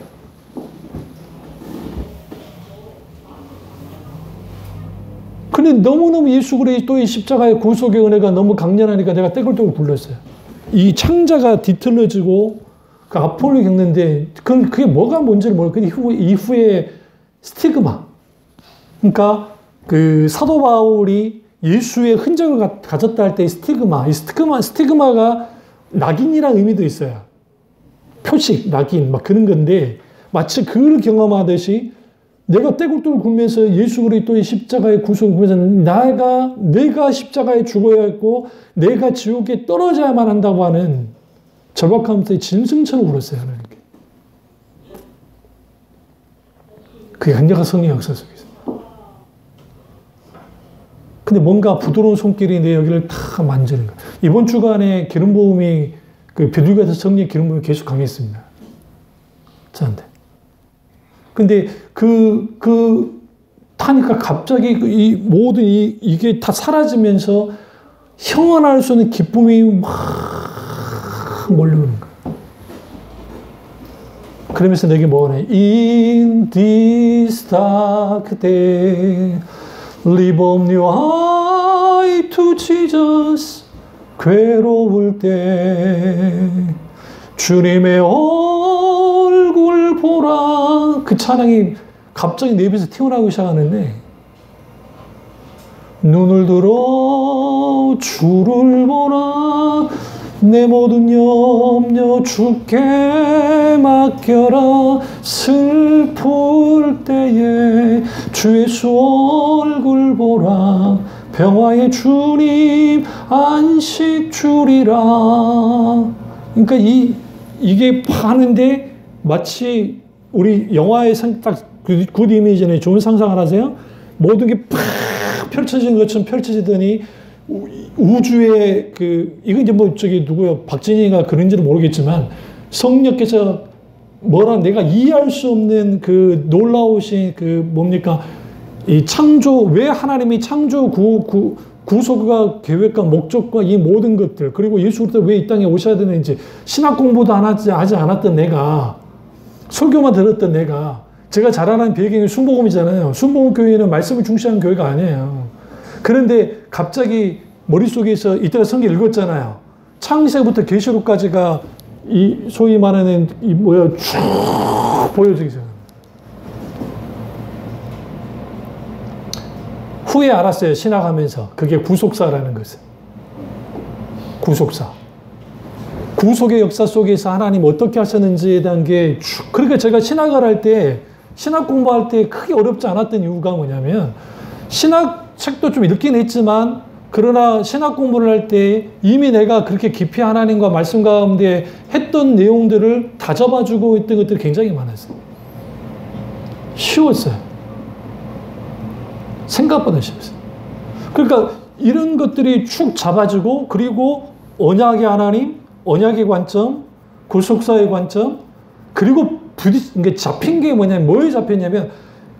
근데 너무너무 예수 그리스도의 십자가의 구속의 은혜가 너무 강렬하니까 내가 떼굴떼굴 굴렀어요. 이 창자가 뒤틀어지고 그 아픔을 겪는데 그게 뭐가 뭔지를 모르겠는데 이후에 스티그마. 그러니까 그 사도 바울이 예수의 흔적을 가졌다 할 때 이 스티그마가 낙인이라는 의미도 있어요. 표식, 낙인, 막 그런 건데 마치 그걸 경험하듯이 내가 떼굴떼굴 굴면서 예수 그리스도의 십자가의 구속을 보면서 내가 십자가에 죽어야 했고 내가 지옥에 떨어져야만 한다고 하는 절박함부터 짐승처럼 울었어요, 하나님께. 그게 강력한 성령의 역사 속에서. 근데 뭔가 부드러운 손길이 내 여기를 다 만지는 거예요. 이번 주간에 기름 부음이 그 비둘기에서 성령의 기름 부음이 계속 강했습니다. 저한테. 근데 타니까 갑자기 이 모든 이게 다 사라지면서 형언할 수 없는 기쁨이 막 몰려오는 거예요. 그러면서 내게 뭐가 해? In this dark day, lift up your eye to Jesus. 괴로울 때 주님의 얼굴 보라. 그 찬양이 갑자기 내 입에서 튀어나오기 시작하는데 눈을 들어 주를 보라. 내 모든 염려 주께 맡겨라. 슬플 때에 주 예수 얼굴 보라. 평화의 주님 안식 주리라. 그러니까 이게 하는데 마치 우리 영화의 딱 굿 이미지는 좋은 상상을 하세요? 모든 게 팍 펼쳐진 것처럼 펼쳐지더니 우주의 이건 이제 뭐 누구요? 박진희가 그런지는 모르겠지만 성령께서 내가 이해할 수 없는 그 놀라우신 뭡니까? 이 창조, 왜 하나님이 창조 구속과 계획과 목적과 이 모든 것들, 그리고 예수 그리스도 왜 이 땅에 오셔야 되는지, 신학 공부도 하지 않았던 내가, 설교만 들었던 내가, 제가 자라난 배경이 순복음이잖아요. 순복음 교회는 말씀을 중시하는 교회가 아니에요. 그런데 갑자기 머릿속에서 이때가 성경 읽었잖아요. 창세부터 계시록까지가 소위 말하는 쭉 보여지기 시작합니다. 후에 알았어요. 신학하면서. 그게 구속사라는 것을. 구속사. 구속의 역사 속에서 하나님 어떻게 하셨는지에 대한 게 그러니까 제가 신학을 할 때, 신학 공부할 때 크게 어렵지 않았던 이유가 뭐냐면 신학 책도 좀 읽긴 했지만 그러나 신학 공부를 할 때 이미 내가 그렇게 깊이 하나님과 말씀 가운데 했던 내용들을 다 잡아주고 있던 것들이 굉장히 많았어요. 쉬웠어요. 생각보다 쉬웠어요. 그러니까 이런 것들이 축 잡아주고 그리고 언약의 하나님, 언약의 관점, 구속사의 관점, 그리고 이게 잡힌 게 뭐냐면, 뭐에 잡혔냐면,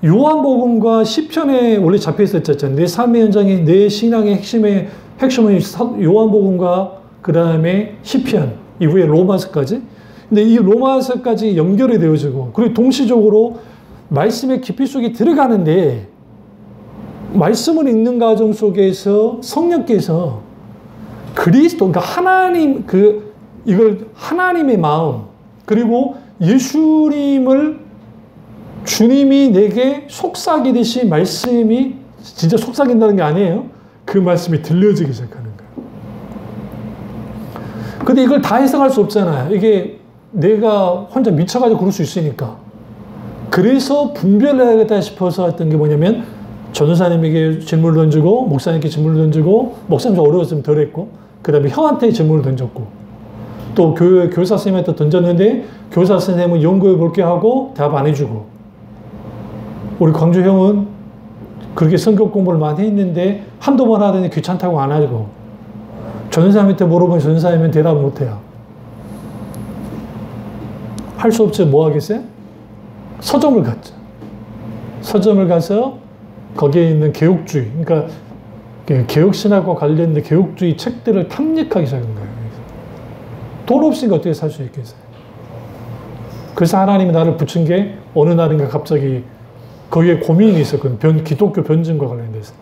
요한복음과 시편에 원래 잡혀 있었잖아요. 내 삶의 현장에, 내 신앙의 핵심은 요한복음과 그 다음에 시편, 이후에 로마서까지. 근데 이 로마서까지 연결이 되어지고, 그리고 동시적으로 말씀의 깊이 속에 들어가는데, 말씀을 읽는 과정 속에서 성령께서 그리스도, 그러니까 하나님, 이걸 하나님의 마음, 그리고 예수님을 주님이 내게 속삭이듯이 말씀이 진짜 속삭인다는 게 아니에요. 그 말씀이 들려지기 시작하는 거예요. 근데 이걸 다 해석할 수 없잖아요. 이게 내가 혼자 미쳐가지고 그럴 수 있으니까. 그래서 분별을 해야겠다 싶어서 했던 게 뭐냐면 전도사님에게 질문을 던지고 목사님께 질문을 던지고 목사님 좀 어려웠으면 덜 했고 그 다음에 형한테 질문을 던졌고 또 교회 교사 선생님한테 던졌는데 교사 선생님은 연구해 볼게 하고 대답 안 해주고 우리 광주 형은 그렇게 성경 공부를 많이 했는데 한두 번 하더니 귀찮다고 안 하고 전도사님한테 물어보면 전도사님은 대답을 못 해요. 할 수 없죠. 뭐 하겠어요? 서점을 갔죠. 서점을 가서 거기에 있는 개혁주의, 그러니까 개혁신학과 관련된 개혁주의 책들을 탐닉하기 시작한 거예요. 돈 없으니까 어떻게 살 수 있겠어요? 그래서 하나님이 나를 붙인 게 어느 날인가 갑자기 거기에 고민이 있었거든요. 기독교 변증과 관련돼서.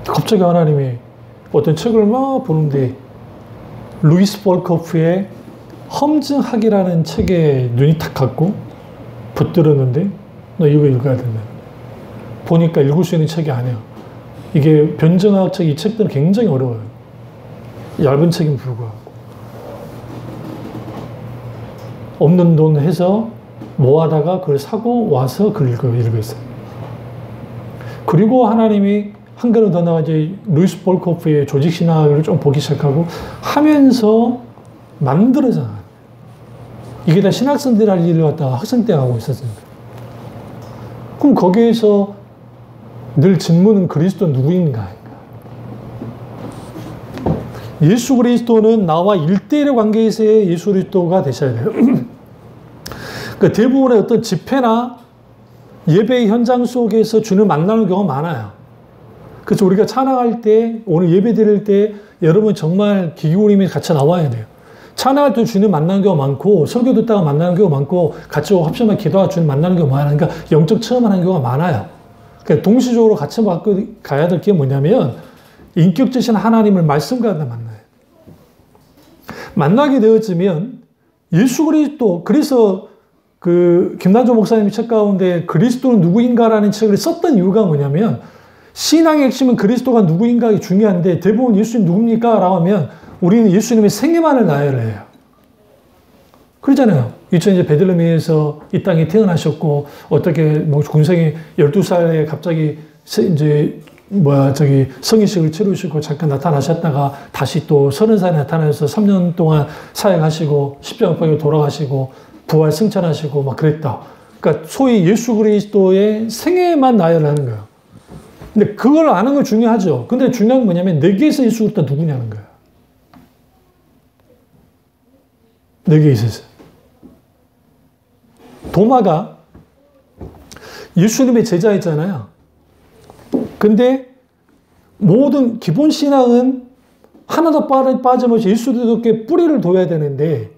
갑자기 하나님이 어떤 책을 막 보는데 루이스 볼커프의 험증학이라는 책에 눈이 탁 갔고 붙들었는데 너 이거 읽어야 된다. 보니까 읽을 수 있는 책이 아니야. 이게 변증학 책, 이 책들은 굉장히 어려워요. 얇은 책임 불구하고. 없는 돈 해서 모아다가 그걸 사고 와서 그걸 읽었어요. 그리고 하나님이 한 걸음 더 나가 이제 루이스 볼커프의 조직신학을 좀 보기 시작하고 하면서 만들어잖아요. 이게 다 신학생들 할 일을 갖다가 학생 때 하고 있었습니다. 그럼 거기에서 늘 질문은 그리스도 누구인가? 예수 그리스도는 나와 1대1의 관계에서의 예수 그리스도가 되셔야 돼요. 그러니까 대부분의 어떤 집회나 예배의 현장 속에서 주님 만나는 경우가 많아요. 그래서 우리가 찬양할 때, 오늘 예배 드릴 때 여러분 정말 귀 기울이며 같이 나와야 돼요. 찬양할 때 주님 만나는 경우가 많고 설교 듣다가 만나는 경우가 많고 같이 합심하게 기도하고 주님 만나는 경우가 많아요. 그러니까 영적 체험하는 경우가 많아요. 그러니까 동시적으로 같이 가야 될 게 뭐냐면 인격적인 하나님을 말씀과 만나요. 만나게 되어지면 예수 그리스도, 그래서 그 김단조 목사님이 책 가운데 그리스도는 누구인가라는 책을 썼던 이유가 뭐냐면 신앙의 핵심은 그리스도가 누구인가가 중요한데 대부분 예수님 누굽니까? 라고 하면 우리는 예수님의 생애만을 나열을 해요. 그러잖아요. 이제 베들레헴에서 이 땅에 태어나셨고 어떻게 뭐 군생이 12살에 갑자기 이제 성인식을 치르시고 잠깐 나타나셨다가 다시 또 30살에 나타나셔서 3년 동안 사역하시고 십자가에 돌아가시고 부활 승천하시고 막 그랬다. 그러니까 소위 예수 그리스도의 생애만 나열하는 거예요. 근데 그걸 아는 건 중요하죠. 근데 중요한 건 뭐냐면 내게서 예수 그리스도 누구냐는 거예요. 내게 있어서. 도마가 예수님의 제자였잖아요. 근데 모든 기본 신앙은 하나도 빠짐없이 예수 그리스도께 뿌리를 둬야 되는데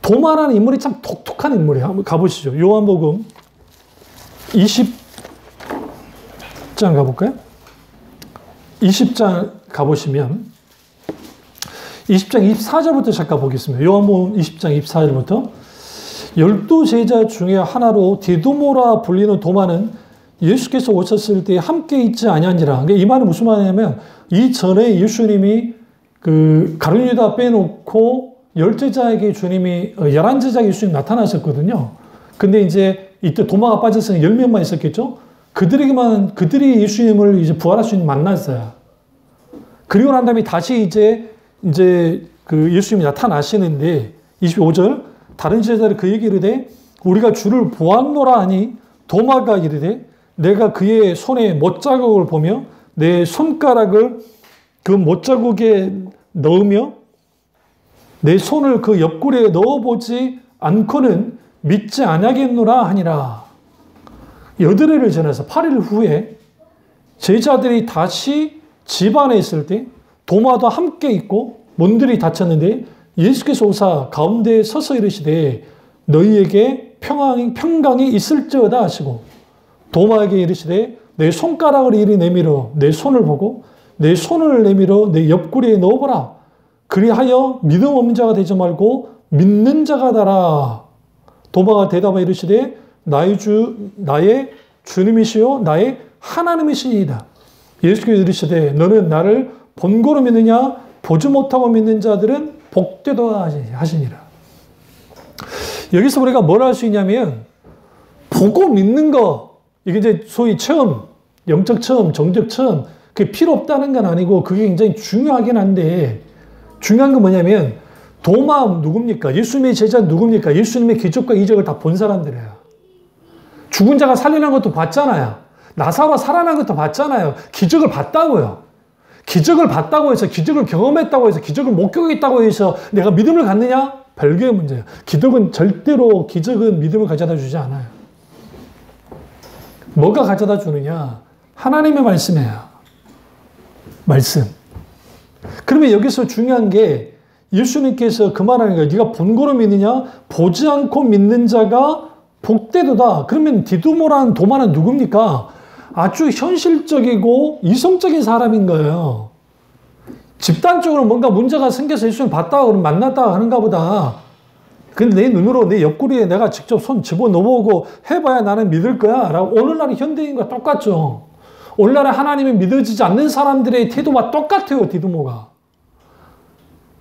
도마라는 인물이 참 독특한 인물이에요. 한번 가보시죠. 요한복음 20장 가볼까요? 20장 가보시면 20장 24절부터 잠깐 보겠습니다. 요한복음 20장 24절부터 12제자 중에 하나로 디두모라 불리는 도마는 예수께서 오셨을 때 함께 있지 아니한지라. 그러니까 이 말은 무슨 말이냐면 이전에 예수님이 그 가룟 유다 빼놓고 10제자에게 주님이 11제자에게 예수님 나타나셨거든요. 근데 이제 이때 도마가 빠졌으니 10명만 있었겠죠? 그들이 예수님을 이제 부활할 수 있는 만났어요. 그리고 난 다음에 다시 이제 그 예수님이 나타나시는데 25절 다른 제자들이 그에게 이르되 우리가 주를 보았노라 하니 도마가 이르되 내가 그의 손에 못자국을 보며 내 손가락을 그 못자국에 넣으며 내 손을 그 옆구리에 넣어보지 않고는 믿지 아니하겠노라 하니라. 여드레를 지나서 8일 후에 제자들이 다시 집 안에 있을 때 도마도 함께 있고 문들이 닫혔는데 예수께서 오사 가운데에 서서 이르시되 너희에게 평강이 있을지어다 하시고 도마에게 이르시되 내 손가락을 이리 내밀어 내 손을 보고 내 손을 내밀어 내 옆구리에 넣어보라. 그리하여 믿음 없는 자가 되지 말고 믿는 자가 되라. 도마가 대답하여 이르시되 나의 주님이시요 나의 하나님이시니이다. 예수께서 이르시되 너는 나를 본고로 믿느냐 보지 못하고 믿는 자들은 복되도다 하시니라. 여기서 우리가 뭘 할 수 있냐면 보고 믿는 거, 이게 이제 소위 체험, 영적 체험, 정적 체험, 그게 필요 없다는 건 아니고 그게 굉장히 중요하긴 한데, 중요한 건 뭐냐면 도마 누굽니까? 예수님의 제자 누굽니까? 예수님의 기적과 이적을 다 본 사람들이에요. 죽은 자가 살려난 것도 봤잖아요. 나사로가 살아난 것도 봤잖아요. 기적을 봤다고요. 기적을 봤다고 해서, 기적을 경험했다고 해서, 기적을 목격했다고 해서 내가 믿음을 갖느냐? 별개의 문제예요. 기적은 믿음을 가져다 주지 않아요. 뭐가 가져다 주느냐? 하나님의 말씀이에요. 말씀. 그러면 여기서 중요한 게 예수님께서 그 말하는 거예요. 네가 본고로 믿느냐? 보지 않고 믿는 자가 복되도다. 그러면 디두모라는 도마는 누굽니까? 아주 현실적이고 이성적인 사람인 거예요. 집단적으로 뭔가 문제가 생겨서 예수님 봤다가 그럼 만났다가 하는가 보다. 근데 내 눈으로 내 옆구리에 내가 직접 손 집어넣어보고 해봐야 나는 믿을 거야 라고. 오늘날의 현대인과 똑같죠. 오늘날에 하나님이 믿어지지 않는 사람들의 태도와 똑같아요. 디두모가.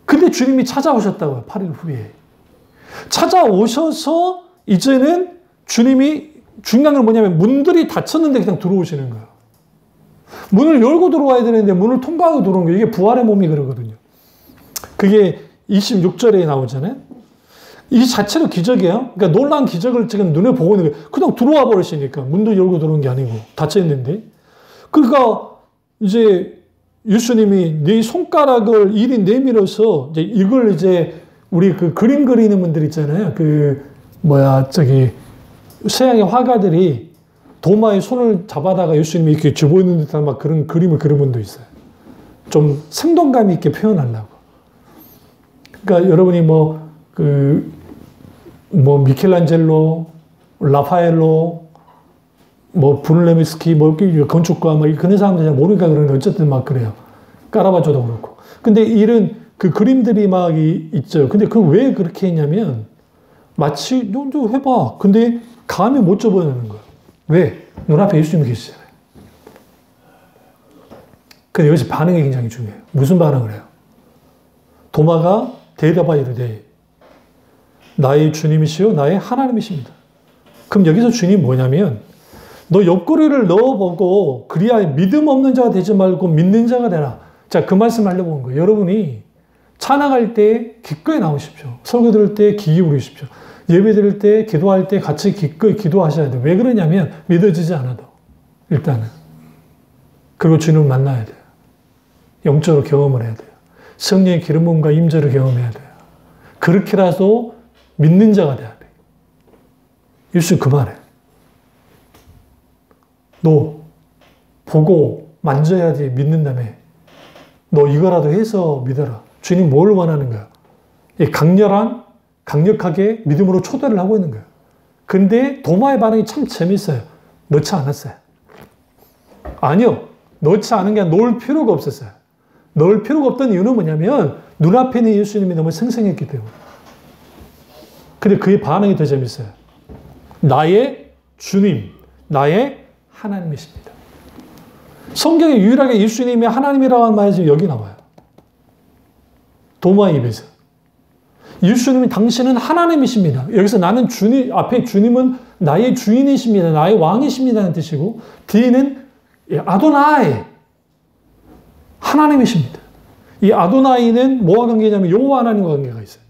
근데 주님이 찾아오셨다고요. 8일 후에. 찾아오셔서 이제는 주님이, 중요한 건 뭐냐면 문들이 닫혔는데 그냥 들어오시는 거예요. 문을 열고 들어와야 되는데 문을 통과하고 들어온 거예요. 이게 부활의 몸이 그러거든요. 그게 26절에 나오잖아요. 이 자체로 기적이에요. 그러니까 놀라운 기적을 지금 눈에 보고 있는 거예요. 그냥 들어와 버리시니까. 문도 열고 들어온 게 아니고 닫혀있는데. 그러니까 이제 예수님이 네 손가락을 이리 내밀어서 이제 이걸 이제 우리 그 그림 그리는 분들 있잖아요. 서양의 화가들이 도마에 손을 잡아다가 예수님이 이렇게 집어있는 듯한 막 그런 그림을 그린 분도 있어요. 좀 생동감 있게 표현하려고. 그러니까 여러분이 미켈란젤로, 라파엘로, 브룰레미스키, 건축가, 그런 사람들 잘 모르니까 그러는데 어쨌든 막 그래요. 까라바조도 그렇고. 근데 이런 그 그림들이 막 있죠. 근데 왜 그렇게 했냐면, 마치, 너 해봐. 근데 감히 못 접어내는 거예요. 왜? 눈앞에 예수님이 계시잖아요. 근데 여기서 반응이 굉장히 중요해요. 무슨 반응을 해요? 도마가 대답하여 이르되 나의 주님이시요 나의 하나님이십니다. 그럼 여기서 주님이 뭐냐면 너 옆구리를 넣어보고 그리야 믿음 없는 자가 되지 말고 믿는 자가 되라. 자, 그 말씀 하려고 온 거예요. 여러분이 찬양할 때 기꺼이 나오십시오. 설교 들을 때 귀 기울이십시오. 예배 드릴 때, 기도할 때 같이 기꺼이 기도하셔야 돼요. 왜 그러냐면 믿어지지 않아도 일단은. 그리고 주님을 만나야 돼요. 영적으로 경험을 해야 돼요. 성령의 기름 부음과 임재를 경험해야 돼요. 그렇게라도 믿는 자가 돼야 돼요. 예수님 그 말이에요. 너 보고 만져야지 믿는다며. 너 이거라도 해서 믿어라. 주님 뭘 원하는 거야? 강력하게 믿음으로 초대를 하고 있는 거예요. 근데 도마의 반응이 참 재밌어요. 넣지 않았어요. 아니요. 넣지 않은 게 아니라 놓을 필요가 없었어요. 넣을 필요가 없던 이유는 뭐냐면 눈앞에 있는 예수님이 너무 생생했기 때문에. 근데 그의 반응이 더 재밌어요. 나의 주님, 나의 하나님이십니다. 성경에 유일하게 예수님이 하나님이라고 하는 말이 지금 여기 나와요. 도마의 입에서. 예수님이 당신은 하나님이십니다. 여기서 나는 주님, 앞에 주님은 나의 주인이십니다. 나의 왕이십니다는 뜻이고, 뒤에는 아도나이, 하나님이십니다. 이 아도나이는 뭐와 관계냐면 여호와 하나님과 관계가 있어요.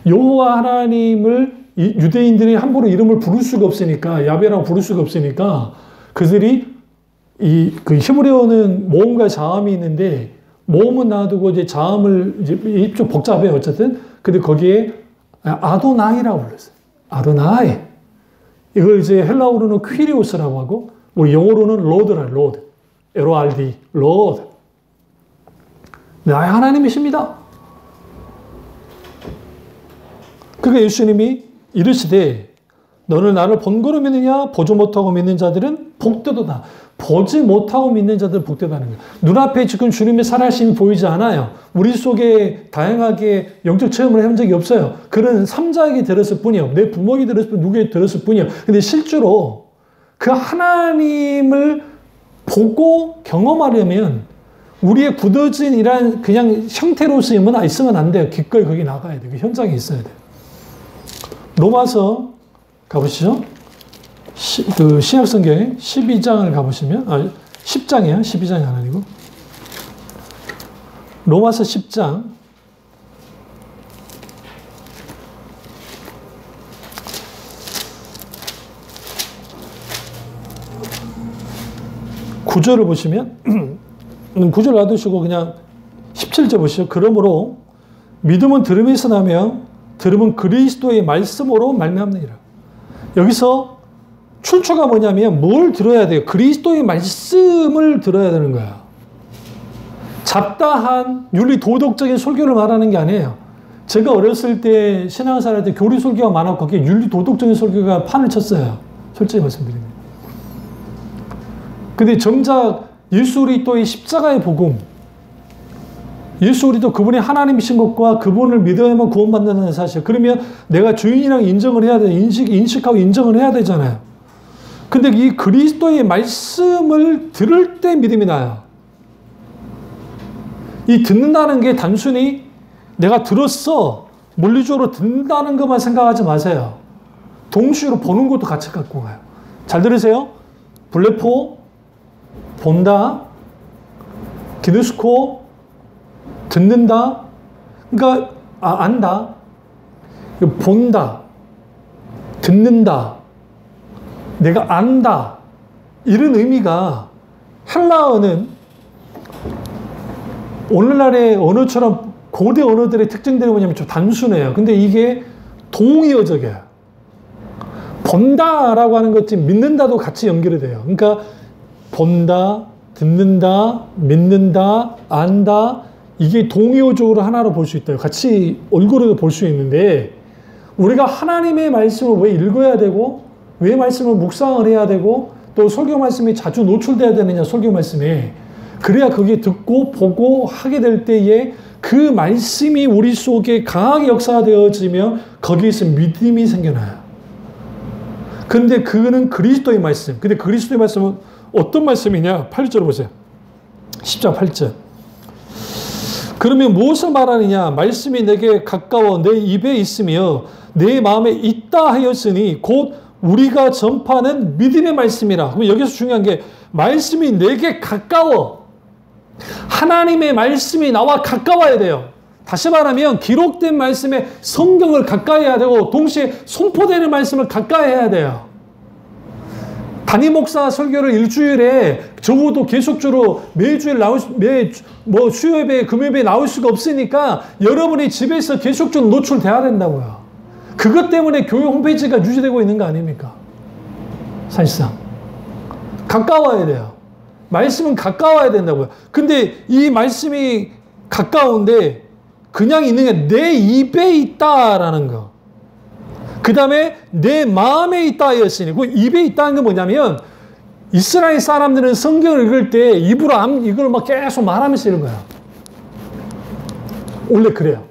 여호와 하나님을 유대인들이 함부로 이름을 부를 수가 없으니까, 야베라고 부를 수가 없으니까, 그들이 그 히브리어는 모음과 자음이 있는데, 모음은 놔두고 이제 자음을 이제 좀 복잡해요. 어쨌든. 근데 거기에 아도나이라고 불렀어요. 아도나이. 이걸 이제 헬라어로는 퀴리오스라고 하고, 우리 영어로는 로드라, 로드. LORD, 로드. 나의 하나님이십니다. 그러니까 예수님이 이르시되 너는 나를 본고로 믿느냐 보지 못하고 믿는 자들은 복되도다. 보지 못하고 믿는 자들 복되다는 거예요. 눈앞에 지금 주님의 살아계심이 보이지 않아요. 우리 속에 다양하게 영적 체험을 해본 적이 없어요. 그런 삼자에게 들었을 뿐이요. 내 부모에게 들었을 뿐, 누구에게 들었을 뿐이요. 근데 실제로 그 하나님을 보고 경험하려면 우리의 굳어진 이런 그냥 형태로서 있으면 안 돼요. 기꺼이 거기 나가야 돼요. 그 현장에 있어야 돼요. 로마서 가보시죠. 그 신약성경에 12장을 가보시면, 10장이에요. 12장이 아니고. 로마서 10장. 구절을 보시면, 구절 놔두시고 그냥 17절 보시죠. 그러므로 믿음은 들음에서 나며 들음은 그리스도의 말씀으로 말미암느니라. 여기서 출처가 뭐냐면 뭘 들어야 돼요? 그리스도의 말씀을 들어야 되는 거야. 잡다한 윤리 도덕적인 설교를 말하는 게 아니에요. 제가 어렸을 때 신앙생활 할 때 교리 설교가 많았고 거기에 윤리 도덕적인 설교가 판을 쳤어요. 솔직히 말씀드립니다. 근데 정작 예수 그리스도의 십자가의 복음, 예수 그리스도 그분이 하나님이신 것과 그분을 믿어야만 구원받는다는 사실. 그러면 내가 주인이랑 인정을 해야 돼. 인식하고 인정을 해야 되잖아요. 근데 이 그리스도의 말씀을 들을 때 믿음이 나요. 이 듣는다는 게 단순히 내가 들었어. 물리적으로 듣는다는 것만 생각하지 마세요. 동시로 보는 것도 같이 갖고 가요. 잘 들으세요. 블레포, 본다, 기누스코, 듣는다. 그러니까 안다, 본다, 듣는다, 내가 안다. 이런 의미가 헬라어는 오늘날의 언어처럼 고대 언어들의 특징들이 뭐냐면 좀 단순해요. 근데 이게 동의어적이에요. 본다라고 하는 것이 믿는다도 같이 연결이 돼요. 그러니까 본다, 듣는다, 믿는다, 안다. 이게 동의어적으로 하나로 볼 수 있다. 같이 얼굴로 볼 수 있는데 우리가 하나님의 말씀을 왜 읽어야 되고 왜 말씀을 묵상을 해야 되고 또 설교 말씀이 자주 노출돼야 되느냐, 설교 말씀에. 그래야 그게 듣고 보고 하게 될 때에 그 말씀이 우리 속에 강하게 역사되어지면 거기에서 믿음이 생겨나요. 근데 그거는 그리스도의 말씀. 근데 그리스도의 말씀은 어떤 말씀이냐? 8절 보세요. 10장 8절. 그러면 무엇을 말하느냐? 말씀이 내게 가까워 내 입에 있으며 내 마음에 있다 하였으니 곧 우리가 전파하는 믿음의 말씀이라. 그럼 여기서 중요한 게 말씀이 내게 가까워. 하나님의 말씀이 나와 가까워야 돼요. 다시 말하면 기록된 말씀에 성경을 가까이 해야 되고 동시에 선포되는 말씀을 가까이 해야 돼요. 담임 목사 설교를 일주일에 적어도 계속적으로 매주일 수요 예배, 금요 예배 나올 수가 없으니까 여러분이 집에서 계속적으로 노출돼야 된다고요. 그것 때문에 교회 홈페이지가 유지되고 있는 거 아닙니까? 사실상. 가까워야 돼요. 말씀은 가까워야 된다고요. 근데 이 말씀이 가까운데 그냥 있는 게 내 입에 있다라는 거. 그 다음에 내 마음에 있다 하였으니, 그 입에 있다는 건 뭐냐면 이스라엘 사람들은 성경을 읽을 때 입으로 이걸 막 계속 말하면서 읽어요. 원래 그래요.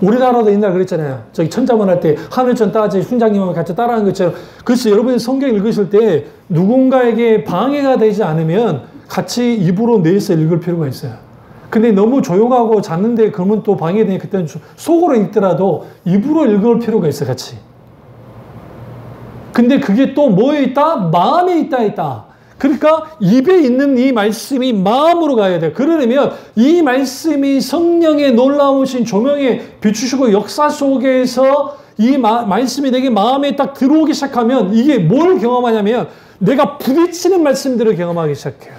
우리나라도 옛날 그랬잖아요. 저기 천자문 할 때 하늘천 따지 훈장님하고 같이 따라하는 것처럼. 그래서 여러분이 성경 읽으실 때 누군가에게 방해가 되지 않으면 같이 입으로 내서 읽을 필요가 있어요. 근데 너무 조용하고 잤는데 그러면 또 방해되니 그때는 속으로 읽더라도 입으로 읽을 필요가 있어요. 같이. 근데 그게 또 뭐에 있다? 마음에 있다. 그러니까 입에 있는 이 말씀이 마음으로 가야 돼요. 그러려면 이 말씀이 성령의 놀라우신 조명에 비추시고 역사 속에서 이 말씀이 내게 마음에 딱 들어오기 시작하면 이게 뭘 경험하냐면 내가 부딪히는 말씀들을 경험하기 시작해요.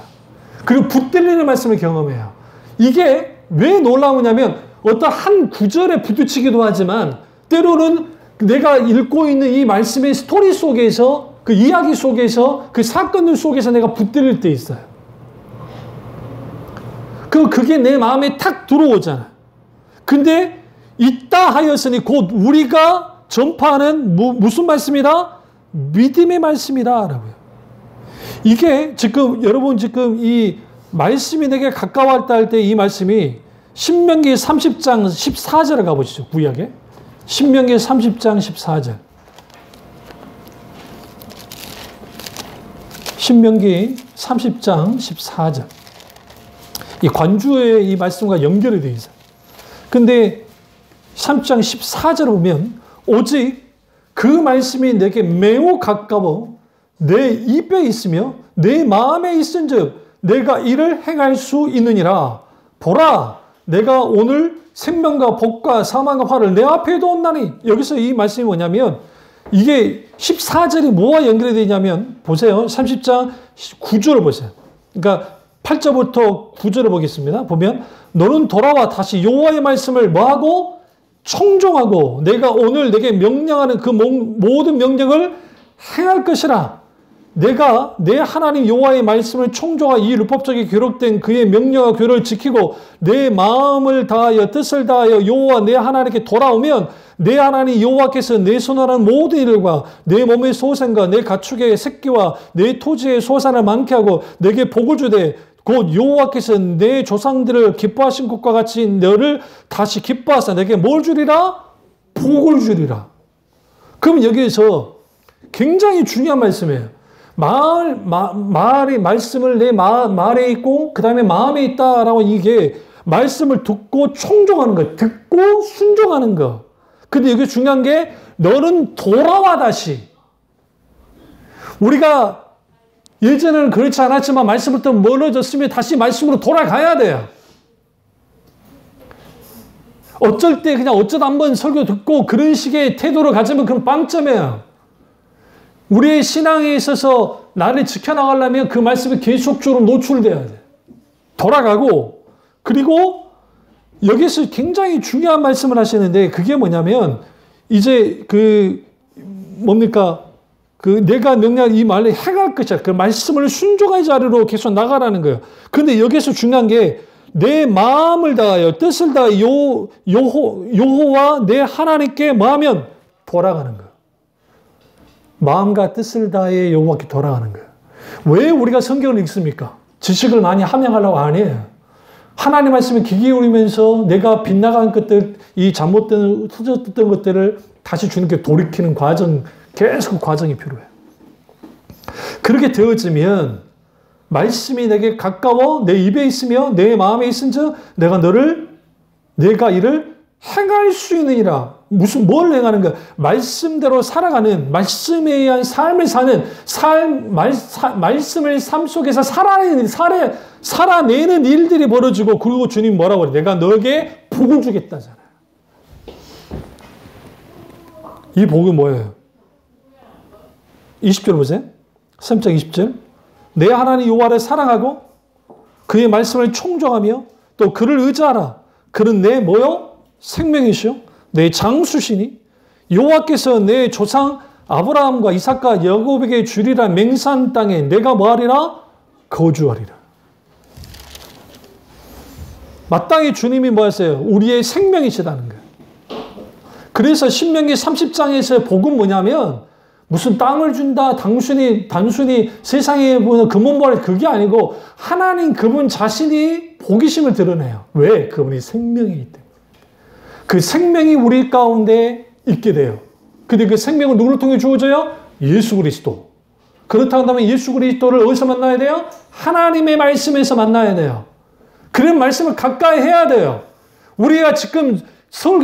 그리고 붙들리는 말씀을 경험해요. 이게 왜 놀라우냐면 어떤 한 구절에 부딪히기도 하지만 때로는 내가 읽고 있는 이 말씀의 스토리 속에서 그 이야기 속에서 그 사건들 속에서 내가 붙들릴 때 있어요. 그게 내 마음에 탁 들어오잖아. 근데 있다 하였으니 곧 우리가 전파하는 무슨 말씀이다? 믿음의 말씀이다 라고요. 이게 지금 여러분 지금 이 말씀이 내게 가까웠다 할 때 이 말씀이 신명기 30장 14절에 가보시죠. 구약에. 신명기 30장 14절. 신명기 30장 14절. 이 관주의 이 말씀과 연결이 되어 있어요. 근데 30장 14절을 보면 오직 그 말씀이 내게 매우 가까워 내 입에 있으며 내 마음에 있은즉 내가 이를 행할 수 있느니라. 보라, 내가 오늘 생명과 복과 사망과 화를 내 앞에 두었나니. 여기서 이 말씀이 뭐냐면 이게 14절이 뭐와 연결이 되냐면 보세요. 30장 9절을 보세요. 그러니까 8절부터 9절을 보겠습니다. 보면 너는 돌아와 다시 여호와의 말씀을 뭐하고? 청종하고 내가 오늘 내게 명령하는 그 모든 명령을 행할 것이라. 내가 내 하나님 여호와의 말씀을 청종하여 이 율법적에 기록된 그의 명령과 규례를 지키고 내 마음을 다하여 뜻을 다하여 여호와 내 하나님께 돌아오면 내 하나님 여호와께서 내 손하는 모든 일과 내 몸의 소생과 내 가축의 새끼와 내 토지의 소산을 많게 하고 내게 복을 주되 곧 여호와께서 내 조상들을 기뻐하신 것과 같이 너를 다시 기뻐하사 내게 뭘 주리라? 복을 주리라. 그럼 여기에서 굉장히 중요한 말씀이에요. 말이 말씀을 내 말에 있고 그 다음에 마음에 있다라고 이게 말씀을 듣고 청종하는 거, 듣고 순종하는 거. 근데 여기 중요한 게 너는 돌아와 다시. 우리가 예전에는 그렇지 않았지만 말씀부터 멀어졌으면 다시 말씀으로 돌아가야 돼요. 어쩔 때 그냥 어쩌다 한번 설교 듣고 그런 식의 태도를 가지면 그건 빵점이에요. 우리의 신앙에 있어서 나를 지켜나가려면 그 말씀이 계속적으로 노출돼야 돼. 돌아가고, 그리고 여기서 굉장히 중요한 말씀을 하시는데 그게 뭐냐면 이제 내가 명령한 이 말을 행할 것이야. 그 말씀을 순종의 자리로 계속 나가라는 거예요. 근데 여기서 중요한 게 내 마음을 다하여 뜻을 다하여 여호와 내 하나님께 뭐하면 돌아가는 거예요. 마음과 뜻을 다해 여호와께 돌아가는 거예요. 왜 우리가 성경을 읽습니까? 지식을 많이 함양하려고 아니에요. 하나님 말씀에 귀 기울이면서 내가 빗나간 것들, 이 잘못된, 흐졌던 것들을 다시 주님께 돌이키는 과정, 계속 과정이 필요해요. 그렇게 되어지면 말씀이 내게 가까워 내 입에 있으며 내 마음에 있은즉 내가 이를 행할 수 있느니라. 뭘 행하는 거야? 말씀대로 살아가는, 말씀에 의한 삶을 사는, 말씀을 삶 속에서 살아내는 일들이 벌어지고, 그리고 주님 뭐라고 그래? 내가 너에게 복을 주겠다잖아요. 이 복은 뭐예요? 20절 보세요. 3장 20절. 내 하나님 여호와를 사랑하고 그의 말씀을 청종하며 또 그를 의지하라. 그는 내 뭐요? 생명이시오. 내 장수시니 여호와께서 내 조상 아브라함과 이삭과 야곱에게 주리라 맹세한 땅에 내가 뭐하리라? 거주하리라. 마땅히 주님이 뭐하세요? 우리의 생명이시다는 거예요. 그래서 신명기 30장에서의 복은 뭐냐면 무슨 땅을 준다, 단순히 세상에 보는 금은보화 그게 아니고 하나님 그분 자신이 복이심을 드러내요. 왜? 그분이 생명이기 때문에. 그 생명이 우리 가운데 있게 돼요. 근데 그 생명은 누구를 통해 주어져요? 예수 그리스도. 그렇다면 예수 그리스도를 어디서 만나야 돼요? 하나님의 말씀에서 만나야 돼요. 그런 말씀을 가까이 해야 돼요. 우리가 지금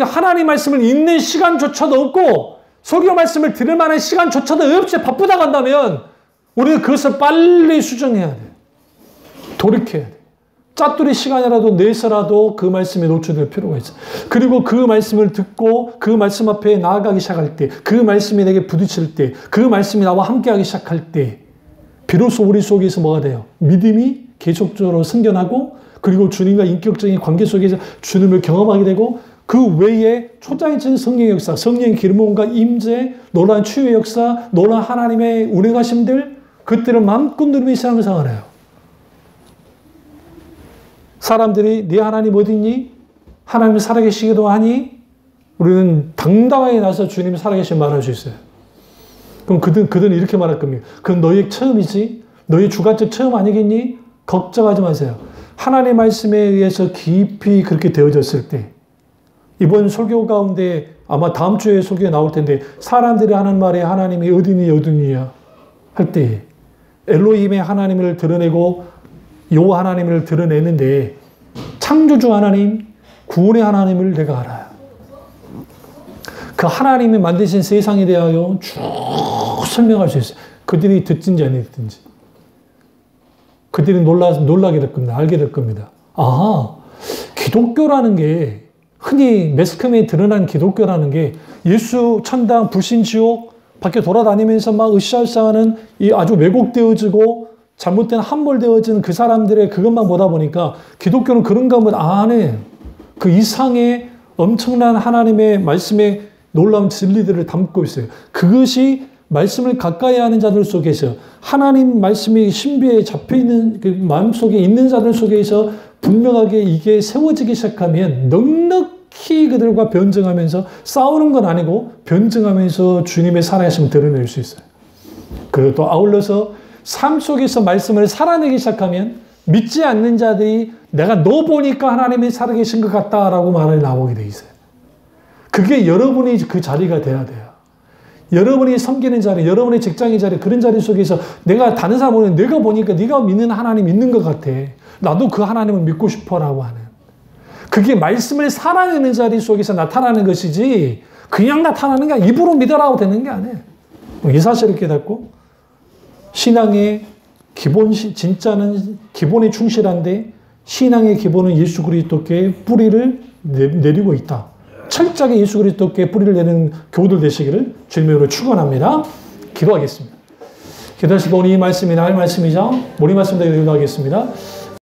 하나님 말씀을 읽는 시간조차도 없고 설교 말씀을 들을 만한 시간조차도 없이 바쁘다 간다면 우리는 그것을 빨리 수정해야 돼요. 돌이켜야 돼요. 짜투리 시간이라도 내서라도 그 말씀에 노출될 필요가 있어요. 그리고 그 말씀을 듣고 그 말씀 앞에 나아가기 시작할 때, 그 말씀이 내게 부딪힐 때, 그 말씀이 나와 함께하기 시작할 때 비로소 우리 속에서 뭐가 돼요? 믿음이 계속적으로 생겨나고 그리고 주님과 인격적인 관계 속에서 주님을 경험하게 되고 그 외에 초장해진 성령의 역사, 성령의 기름부음과 임재, 놀라운 치유의 역사, 놀라운 하나님의 운행하심들 그때를 마음껏 누리며 신앙을 생활해요. 사람들이 네 하나님 어디 있니? 하나님이 살아계시기도 하니? 우리는 당당하게 나서 주님이 살아계신 말할 수 있어요. 그럼 그들은 이렇게 말할 겁니다. 그건 너희의 처음이지? 너희 주관적 체험 아니겠니? 걱정하지 마세요. 하나님의 말씀에 의해서 깊이 그렇게 되어졌을 때, 이번 설교 가운데 아마 다음 주에 설교가 나올 텐데, 사람들이 하는 말에 하나님이 어디니 어디니야 할 때 엘로힘의 하나님을 드러내고 여호와 하나님을 드러내는데, 창조주 하나님, 구원의 하나님을 내가 알아요. 그 하나님이 만드신 세상에 대하여 쭉 설명할 수 있어요. 그들이 듣든지 안 듣든지. 그들이 놀라게 될 겁니다. 알게 될 겁니다. 아, 기독교라는 게, 흔히 매스컴에 드러난 기독교라는 게 예수 천당 불신 지옥 밖에 돌아다니면서 막 으쌰으쌰하는 이 아주 왜곡되어지고 잘못된 함몰되어진 그 사람들의 그것만 보다 보니까 기독교는 그런가 보다 안 해. 그 이상의 엄청난 하나님의 말씀의 놀라운 진리들을 담고 있어요. 그것이 말씀을 가까이 하는 자들 속에서, 하나님 말씀이 신비에 잡혀있는 그 마음속에 있는 자들 속에서 분명하게 이게 세워지기 시작하면 넉넉히 그들과 변증하면서, 싸우는 건 아니고 변증하면서 주님의 살아계심을 드러낼 수 있어요. 그리고 또 아울러서 삶 속에서 말씀을 살아내기 시작하면 믿지 않는 자들이 내가 너 보니까 하나님이 살아계신 것 같다라고 말을 나오게 돼 있어요. 그게 여러분이 그 자리가 돼야 돼요. 여러분이 섬기는 자리, 여러분의 직장의 자리, 그런 자리 속에서 내가 다른 사람은 내가 보니까 네가 믿는 하나님 있는 것 같아. 나도 그 하나님을 믿고 싶어라고 하는. 그게 말씀을 살아내는 자리 속에서 나타나는 것이지 그냥 나타나는 게 입으로 믿으라고 되는 게 아니에요. 이 사실을 깨닫고 신앙의 기본, 진짜는 기본에 충실한데 신앙의 기본은 예수 그리스도께 뿌리를 내리고 있다. 철저하게 예수 그리스도께 뿌리를 내는 교우들 되시기를 주님으로 축원합니다. 기도하겠습니다. 기도하시고 오늘 이 말씀이 나의 말씀이죠. 우리 말씀대로 기도하겠습니다.